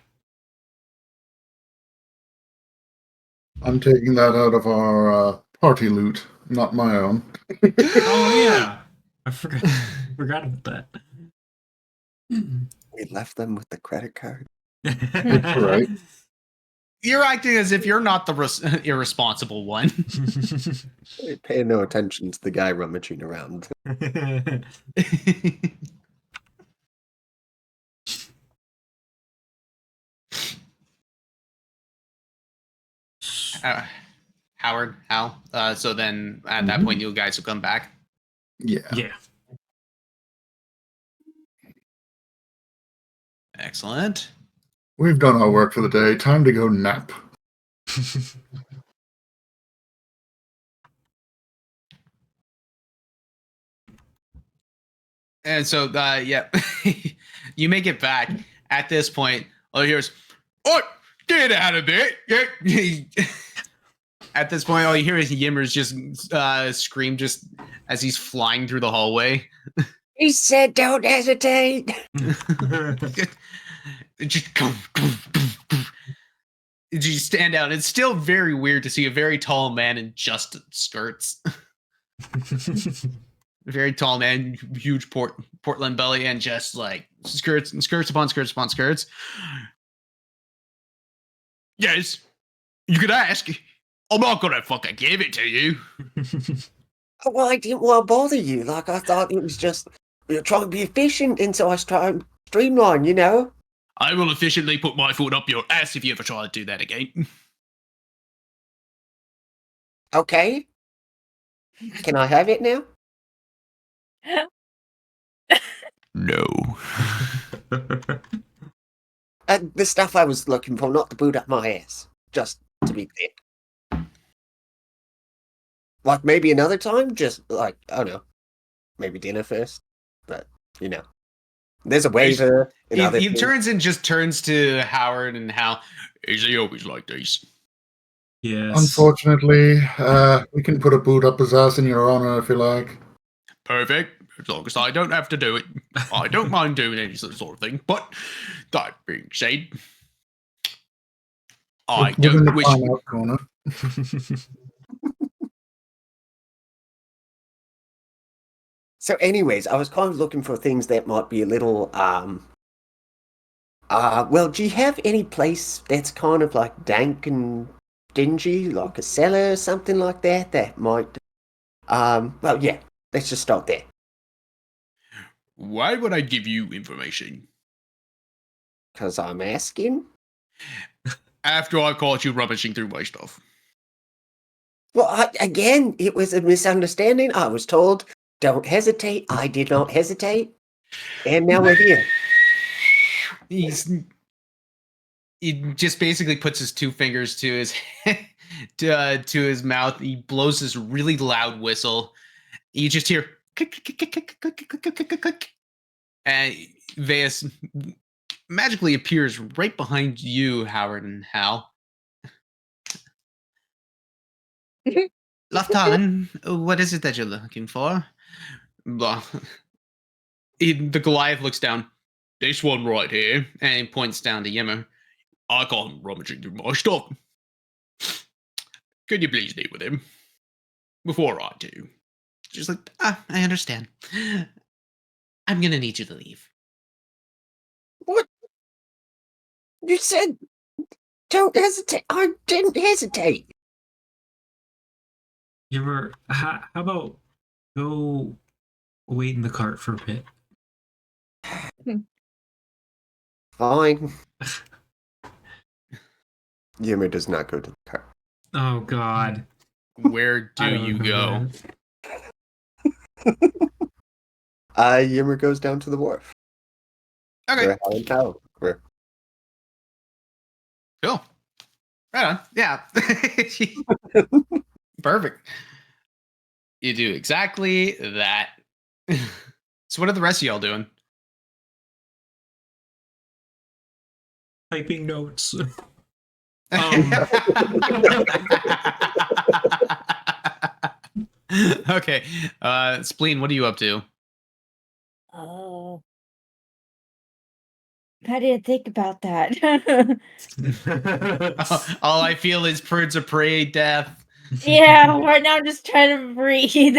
I'm taking that out of our party loot, not my own. Oh yeah, I forgot about that. We left them with the credit card. Right. You're acting as if you're not the irresponsible one. Pay no attention to the guy rummaging around. Howard, Hal. So then at that point, you guys will come back. Yeah. Yeah. Excellent. We've done our work for the day. Time to go nap. And so, yeah, you make it back. At this point, all you hear is, "Oh, get out of there!" At this point, all you hear is Yimmers just scream just as he's flying through the hallway. He said, "Don't hesitate." Just you stand out. It's still very weird to see a very tall man in just skirts. Very tall man, huge Portland belly, and just like skirts and skirts upon skirts upon skirts. Yes, you could ask. I'm not gonna fucking give it to you. Well, I didn't want to bother you. Like, I thought it was just, we were trying to be efficient, and so I was trying to streamline, you know? I will efficiently put my foot up your ass if you ever try to do that again. Okay. Can I have it now? No. The stuff I was looking for, not to boot up my ass. Just to be clear. Like, maybe another time? Just, like, I don't know. Maybe dinner first? But, you know. There's a waiver. He turns and just turns to Howard and Hal. Is he always like this? Yes. Unfortunately, we can put a boot up his ass in your honor if you like. Perfect. As long as I don't have to do it. I don't mind doing any sort of thing. But that being said, I Put in don't the wish. timeout corner. So anyways, I was kind of looking for things that might be a little, well, do you have any place that's kind of like dank and dingy, like a cellar or something like that, that might, well, yeah, let's just start there. Why would I give you information? Because I'm asking? After I caught you rummaging through my stuff. Well, again, it was a misunderstanding. I was told, don't hesitate. I did not hesitate. And now we're here. He just basically puts his two fingers to his to his mouth. He blows this really loud whistle. You just hear click, click, click, click, click, click, click, click, click, and Veus magically appears right behind you, Howard and Hal. Laftan, what is it that you're looking for? The Goliath looks down. This one right here, and he points down to Yimmer. I got him rummaging through my stuff. Could you please deal with him before I do? She's like, I understand. I'm gonna need you to leave. What? You said don't hesitate. I didn't hesitate. How about go wait in the cart for a bit? Fine. Yimmer does not go to the car. Oh God. Where do I don't you know go? that. Yimmer goes down to the wharf. Okay, Where Helen Powell. Where? cool. Right on. Yeah. Perfect. You do exactly that. So what are the rest of y'all doing? Typing notes. Okay. Spleen, what are you up to? Oh. I didn't think about that. All I feel is birds of prey death. Yeah, right now I'm just trying to breathe.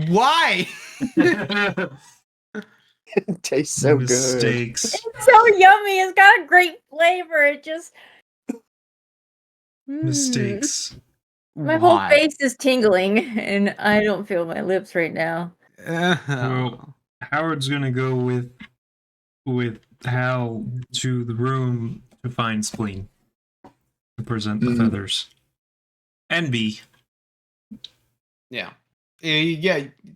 Why? It tastes so good. Mistakes. It's so yummy. It's got a great flavor. It just Mistakes. My whole face is tingling, and I don't feel my lips right now. Well, Howard's gonna go with Hal to the room to find Spleen to present the feathers. And B. Yeah.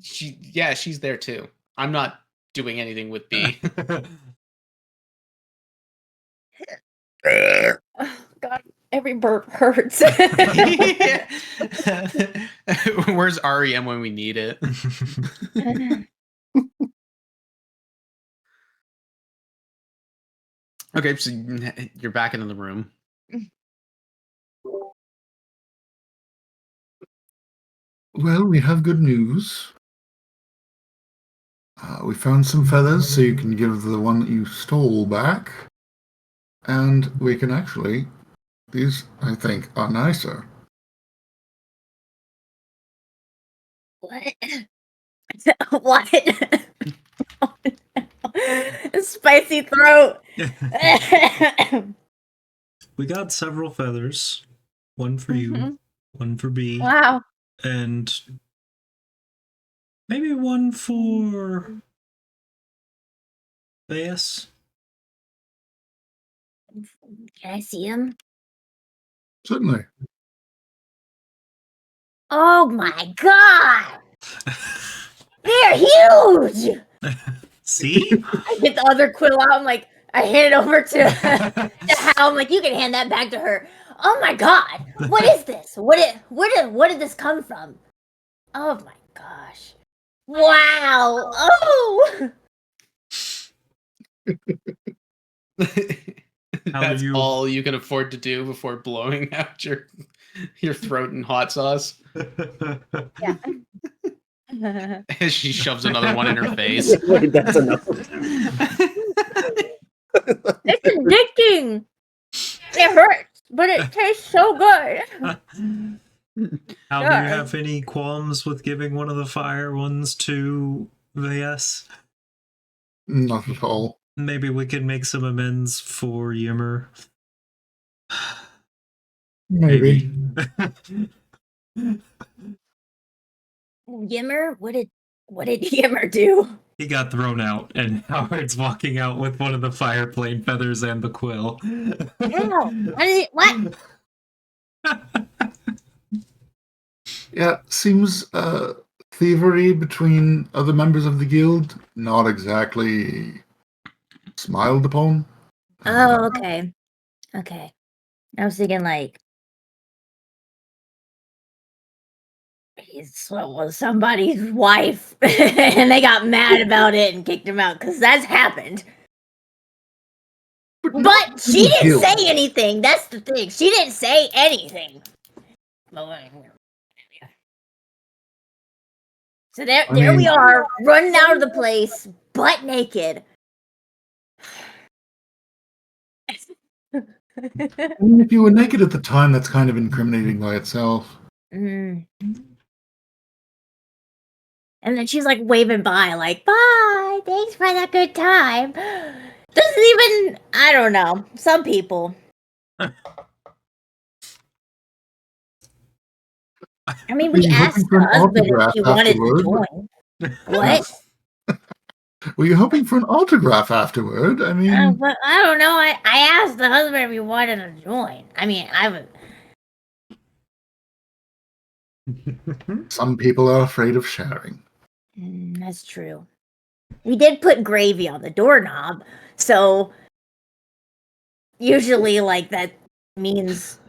She's there too. I'm not doing anything with B. Oh, God, every burp hurts. Where's REM when we need it? Okay, so you're back into the room. Well, we have good news. We found some feathers, so you can give the one that you stole back. And we can actually... These, I think, are nicer. What? What? Spicy throat. We got several feathers. One for you, one for B. Wow. And maybe one for Bass. Can I see him? Certainly. Oh my God! They're huge! See? I get the other quill out. I'm like, I hand it over to Hal. I'm like, you can hand that back to her. Oh my God! What is this? Where did this come from? Oh my gosh! Wow! Oh! That's all you can afford to do before blowing out your throat in hot sauce. Yeah. She shoves another one in her face. Wait, that's enough. It's addicting. It hurts, but it tastes so good. Hal, do you have any qualms with giving one of the fire ones to Bass? Not at all. Maybe we could make some amends for Yimmer. Maybe. Yimmer? What did Yimmer do? He got thrown out, and Howard's walking out with one of the fire plane feathers and the quill. What? Yeah, seems thievery between other members of the guild. Not exactly smiled upon. Oh, okay. Okay. I was thinking like he was somebody's wife and they got mad about it and kicked him out because that's happened. But she didn't say anything. That's the thing. She didn't say anything. So there we are, running out of the place. butt naked. I mean, if you were naked at the time, that's kind of incriminating by itself. Mm. And then she's like waving by, like, bye, thanks for that good time. Doesn't even, I don't know, some people. I mean, Were we you asked hoping for the an husband if autograph she wanted to afterward? join. What? Were you hoping for an autograph afterward? I mean, But I don't know. I asked the husband if he wanted to join. I mean, I would. some people are afraid of sharing. That's true. We did put gravy on the doorknob, so usually, like, that means,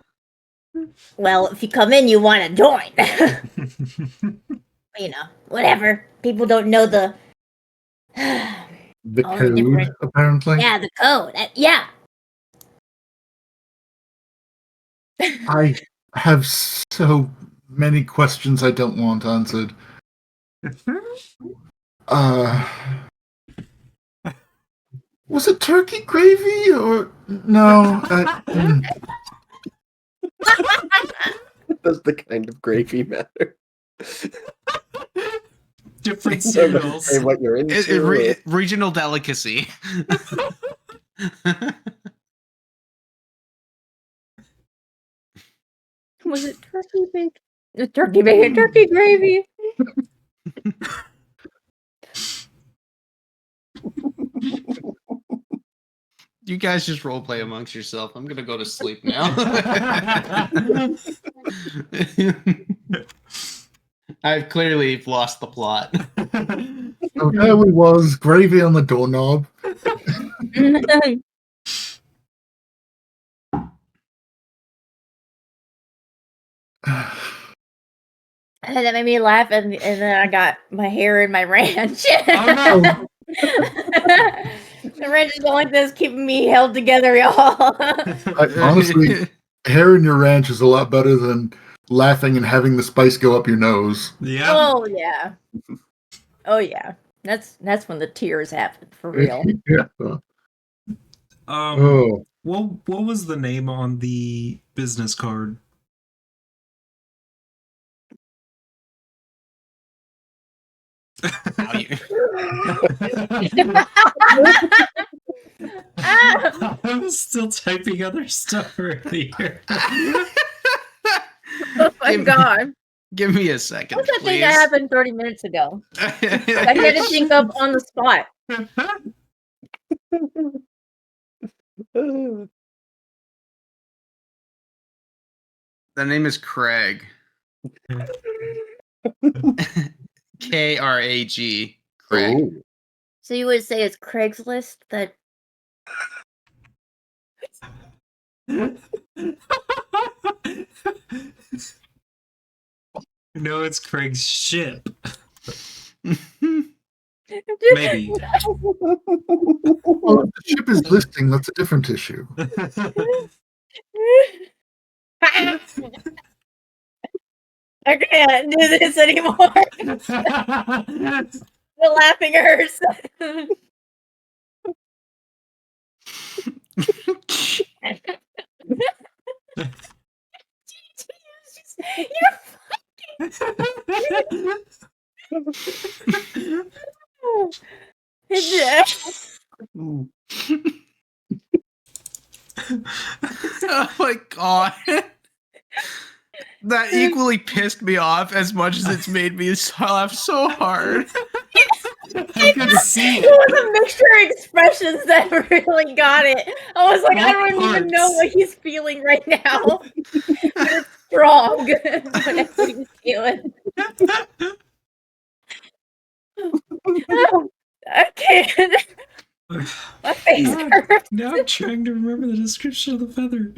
well, if you come in, you want to join. You know, whatever. People don't know the The all the code, different. apparently. Yeah, the code. Yeah. I have so many questions I don't want answered. Was it turkey gravy or no? Does the kind of gravy matter? Different So does it cereals. say what you're into? or- Regional delicacy. Was it turkey bacon? Turkey bacon, turkey gravy. You guys just roleplay amongst yourself. I'm gonna go to sleep now. I've clearly lost the plot. So there we was, gravy on the doorknob. And that made me laugh, and then I got my hair in my ranch. Oh no! The ranch is going like this, keeping me held together, y'all. Honestly, hair in your ranch is a lot better than laughing and having the spice go up your nose. Yeah. Oh yeah, oh yeah. That's when the tears happen for real. Yeah. Oh, What was the name on the business card? Now you- Ah! I was still typing other stuff earlier. Oh my Give- god. Give me a second, What's that please. thing that happened 30 minutes ago? I had to think up on the spot. The name is Craig. Krag. Craig. Ooh. So you would say it's Craigslist that No, it's Craig's ship. Maybe. well, if the ship is listing, that's a different issue. I can't do this anymore. The laughing hurts. Mm. Oh my god. That equally pissed me off as much as it's made me laugh so hard. I could see It it. was a mixture of expressions that really got it. I was like, I What don't even know parts? what he's feeling right now. But it's strong. Whatever he's feeling. I can't. My face hurts. Now I'm trying to remember the description of the feather.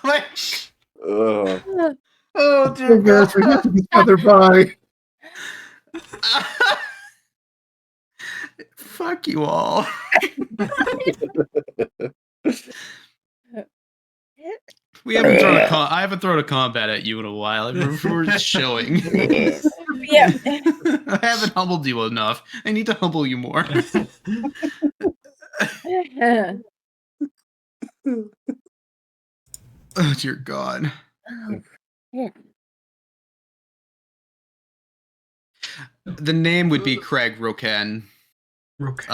Like, Ugh. oh dear Oh gosh, we have to be together by. Fuck you all. We haven't thrown I haven't thrown a combat at you in a while. We're just showing. Yeah. I haven't humbled you enough. I need to humble you more. Oh dear God. Yeah. The name would be Craig Roken. Okay.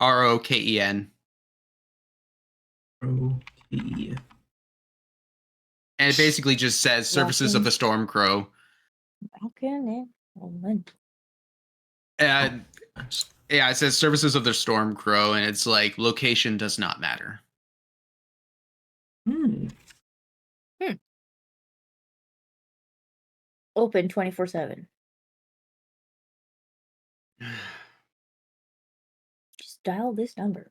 Roken. Okay. And it basically just says services of the Stormcrow. How can it? And yeah, it says services of the Stormcrow, and it's like location does not matter. Open 24/7. Just dial this number.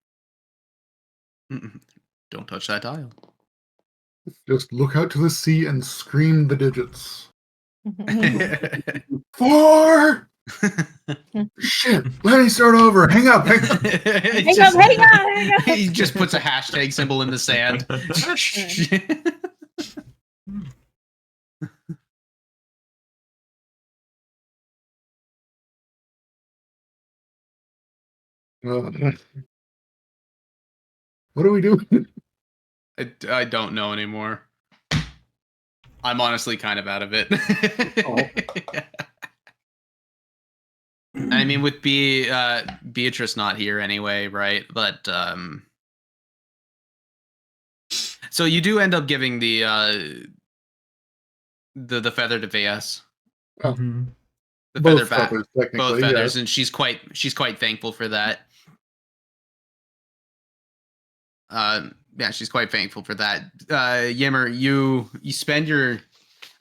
Don't touch that dial. Just look out to the sea and scream the digits. 4! Shit, let me start over. Hang up. Hang up. He just puts a hashtag symbol in the sand. What do we do? I don't know anymore. I'm honestly kind of out of it. I mean, with Beatrice not here anyway, right? But so you do end up giving the feather to VS. Mm-hmm. The Both feather back, feathers, technically, both feathers, yes. and she's quite thankful for that. Yeah, she's quite thankful for that. Yimmer, you spend your.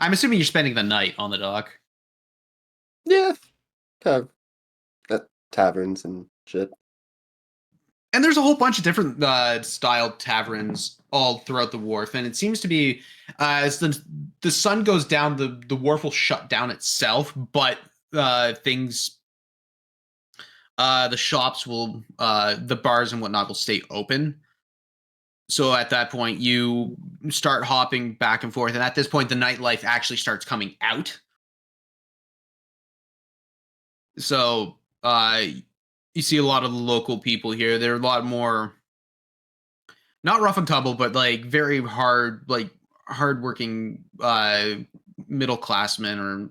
I'm assuming you're spending the night on the dock. Yeah. At taverns and shit. And there's a whole bunch of different styled taverns all throughout the wharf, and it seems to be as the sun goes down, the wharf will shut down itself, but things, the shops will, the bars and whatnot will stay open. So at that point, you start hopping back and forth, and at this point, the nightlife actually starts coming out. So you see a lot of the local people here. They're a lot more, not rough and tumble, but like very hardworking middle classmen or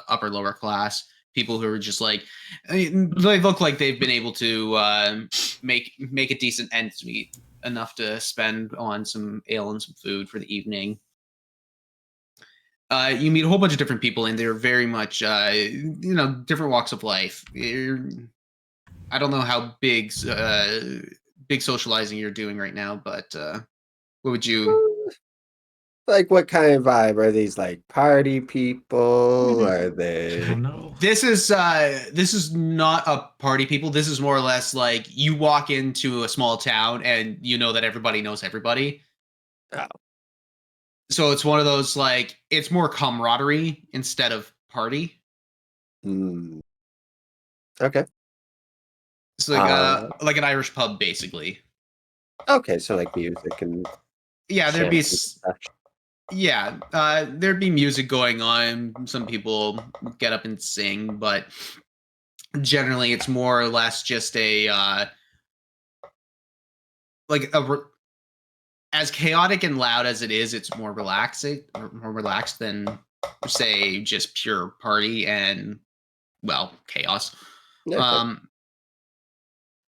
upper lower class people who are just like, I mean, they look like they've been able to make a decent ends meet, enough to spend on some ale and some food for the evening. You meet a whole bunch of different people, and they're very much different walks of life. I don't know how big socializing you're doing right now, but what would you? Like, what kind of vibe? Are these like party people? Are I they? don't know. This is not a party people. This is more or less like you walk into a small town and you know that everybody knows everybody. Oh. So it's one of those, like, it's more camaraderie instead of party. Okay. It's like an Irish pub, basically. Okay, so like music and Yeah, there'd be stuff. there'd be music going on. Some people get up and sing, but generally it's more or less just a as chaotic and loud as it is, it's more relaxed than, say, just pure party and, well, chaos. Okay.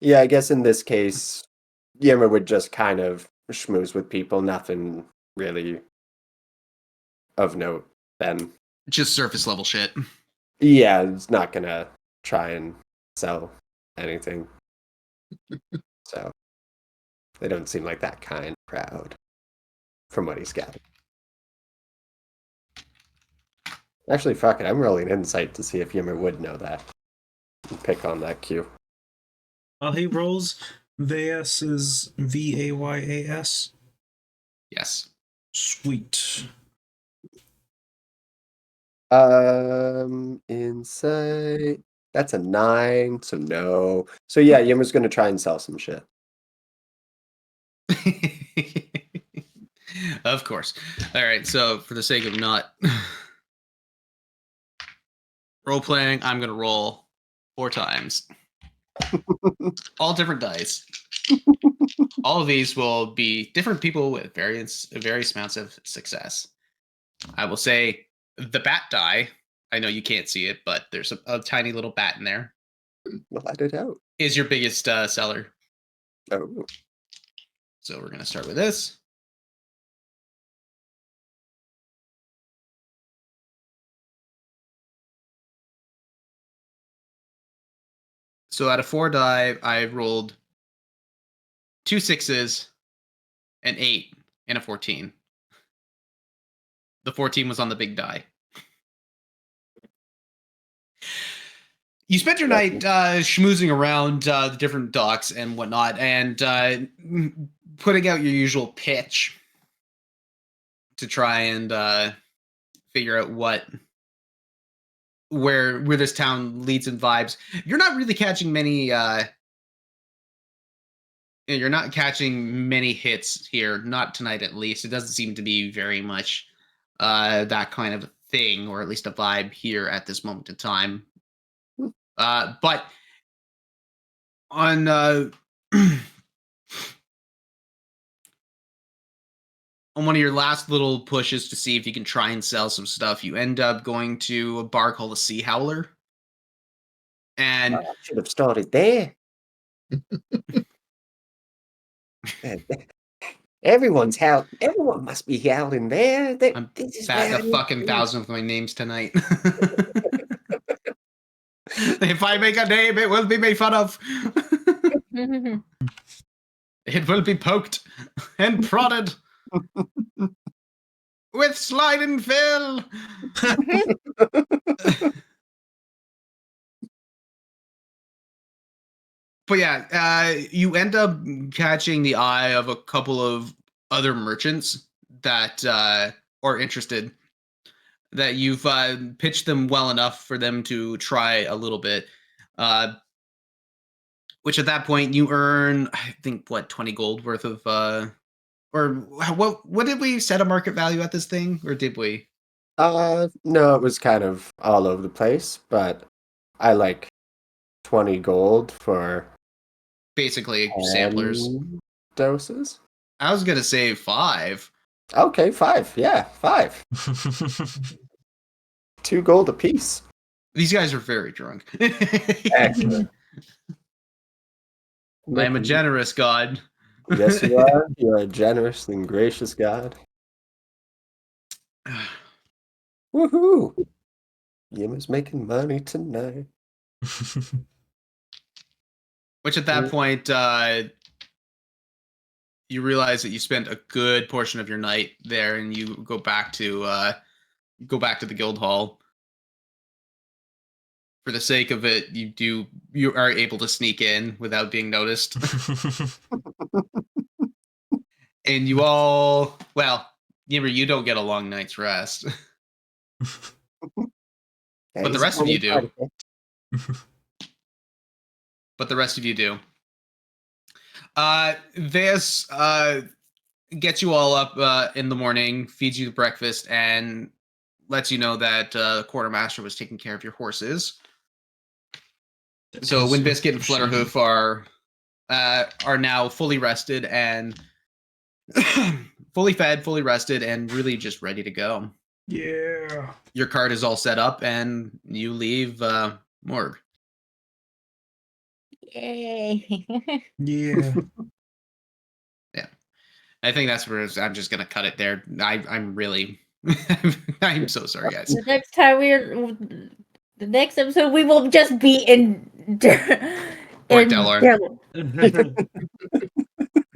Yeah, I guess in this case, Yimmer would just kind of schmooze with people, nothing really of note then. Just surface level shit. Yeah, it's not gonna try and sell anything. So they don't seem like that kind of crowd from what he's got. Actually, fuck it, I'm rolling insight to see if Yimmer would know that. Pick on that cue. While he rolls, Vayas is Vayas. Yes. Sweet. Insight. That's a 9, so no. So yeah, Yimmer's gonna try and sell some shit. Of course. All right. So for the sake of not role playing, I'm gonna roll 4 times. All different dice. All of these will be different people with various amounts of success. I will say the bat die. I know you can't see it, but there's a tiny little bat in there. Let it out. Is your biggest seller. Oh. So we're gonna start with this. So out of 4 die, I rolled 2 6s, an 8, and a 14. The 14 was on the big die. You spent your night schmoozing around the different docks and whatnot, and putting out your usual pitch to try and figure out where this town leads and vibes. You're not really catching many. You're not catching many hits here, not tonight at least. It doesn't seem to be very much that kind of thing, or at least a vibe here at this moment in time. But on on one of your last little pushes to see if you can try and sell some stuff, you end up going to a bar called the Sea Howler. And I should have started there. Everyone must be howling there. I'm This is batting where a I fucking need to be. 1,000 with my names tonight. If I make a name, it will be made fun of. It will be poked and prodded with slide and fill. But yeah, you end up catching the eye of a couple of other merchants that are interested. That you've pitched them well enough for them to try a little bit. Which at that point you earn, I think, 20 gold worth of, or what did we set a market value at this thing, or did we? No, it was kind of all over the place, but I like 20 gold for Basically 10 samplers. doses. I was gonna say 5. Okay, 5. Yeah, 5. 2 gold apiece. These guys are very drunk. Excellent. I am a generous god. Yes, you are. You are a generous and gracious god. Woohoo! Yima's making money tonight. Which at that point, you realize that you spent a good portion of your night there, and you go back to the guild hall. For the sake of it, you are able to sneak in without being noticed. And you all, well, Yimmer, you don't get a long night's rest. But the rest of you do. But the rest of you do. This gets you all up in the morning, feeds you the breakfast, and lets you know that the quartermaster was taking care of your horses. So Windbiscuit and Flutterhoof are now fully rested and fully fed, fully rested, and really just ready to go. Yeah. Your cart is all set up, and you leave Moorg. Yay. Yeah. Yeah, I think that's where I'm just gonna cut it there. I'm really, I'm so sorry, guys. The next time the next episode, we will just be in Port Delorn. Delorn.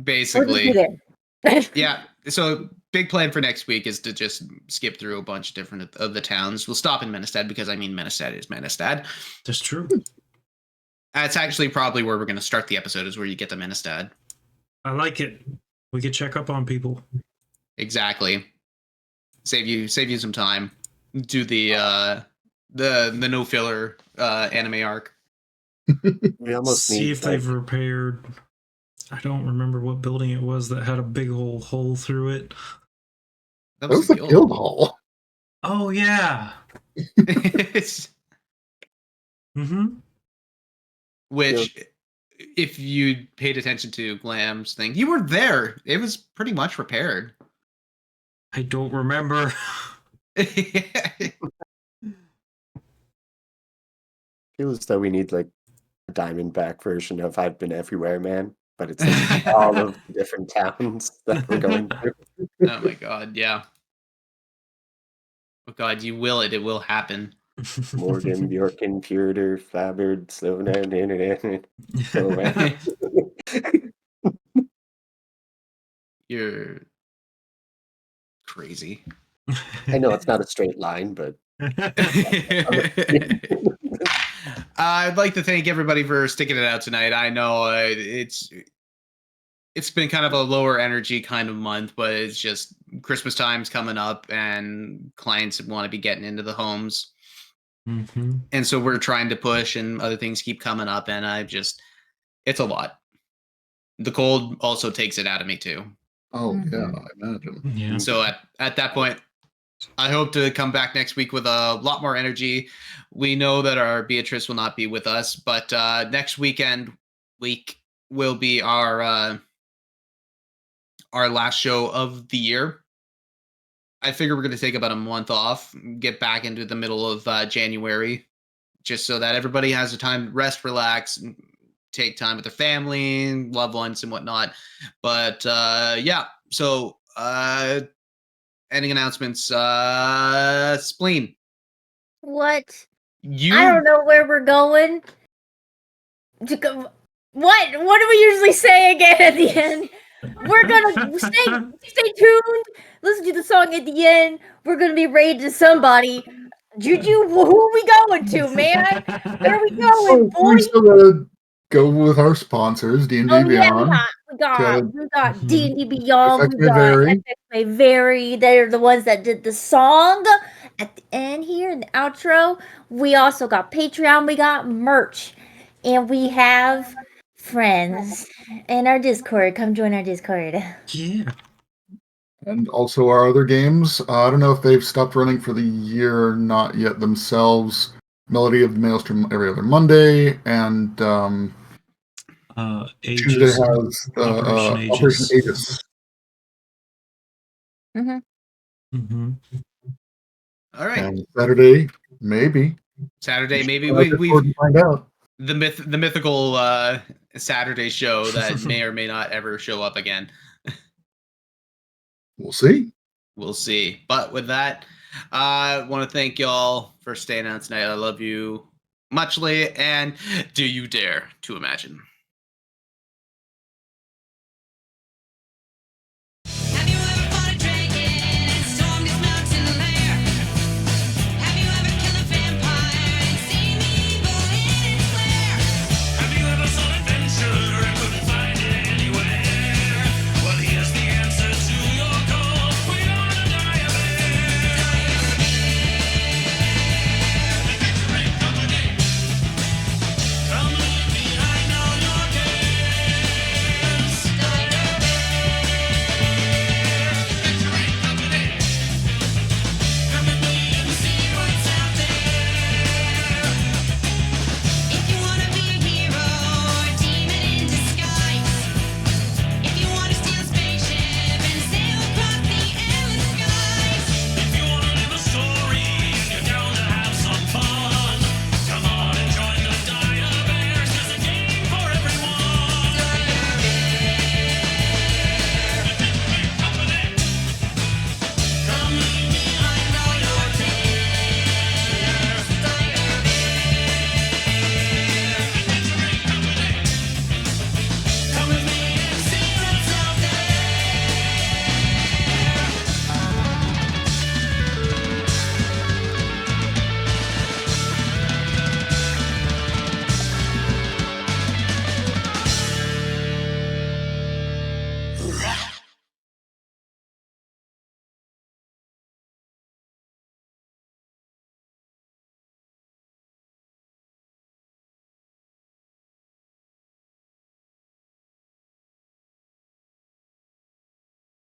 Basically, We'll just be there. yeah. So big plan for next week is to just skip through a bunch of different of the towns. We'll stop in Menestad because I mean Menestad is Menestad. That's true. That's actually probably where we're going to start the episode, is where you get the Menestad. I like it. We could check up on people. Exactly. Save you some time. Do the no filler anime arc. We almost See need, if they've repaired. I don't remember what building it was that had a big old hole through it. That was the guild hall. Oh yeah. Mm-hmm. Which, if you paid attention to Glam's thing, you were there. It was pretty much repaired. I don't remember. Feels as though we need like a Diamondback version of I've Been Everywhere, Man, but it's like all of the different towns that we're going through. Oh my god, yeah. Oh god, you will it. It will happen. Morgan, Bjorken, Puriter, Flabbard, Slonan, Internet. So, You're crazy. I know it's not a straight line, but I'd like to thank everybody for sticking it out tonight. I know it's been kind of a lower energy kind of month, but it's just Christmas time's coming up and clients want to be getting into the homes. Mm-hmm. And so we're trying to push and other things keep coming up and it's a lot. The cold also takes it out of me too. Oh Mhm. yeah, I imagine. Yeah. So at that point, I hope to come back next week with a lot more energy. We know that our Beatrice will not be with us, but next week will be our last show of the year. I figure we're going to take about a month off, get back into the middle of January, just so that everybody has the time to rest, relax, and take time with their family, loved ones, and whatnot. But yeah, so ending announcements. Spleen. What? You I don't know where we're going. What? What do we usually say again at the end? We're gonna stay tuned. Listen to the song at the end. We're gonna be raiding somebody. Juju, who are we going to, man? Where are we going, boy? We still gotta go with our sponsors, D&D Oh yeah, Beyond. we got Mhm. D&D Beyond. FX We May got Vary. FX May Vary. They're the ones that did the song at the end here in the outro. We also got Patreon. We got merch, and we have friends in our Discord. Come join our Discord. Yeah. And also our other games. I don't know if they've stopped running for the year or not yet themselves. Melody of the Maelstrom every other Monday, and Tuesday Aegis. has Operation Aegis. Operation Aegis. Mm-hmm. all right? And Saturday, maybe. Saturday, maybe We'll we find out. the mythical Saturday show that may or may not ever show up again. We'll see. We'll see. But with that, I want to thank y'all for staying out tonight. I love you muchly, and do you dare to imagine?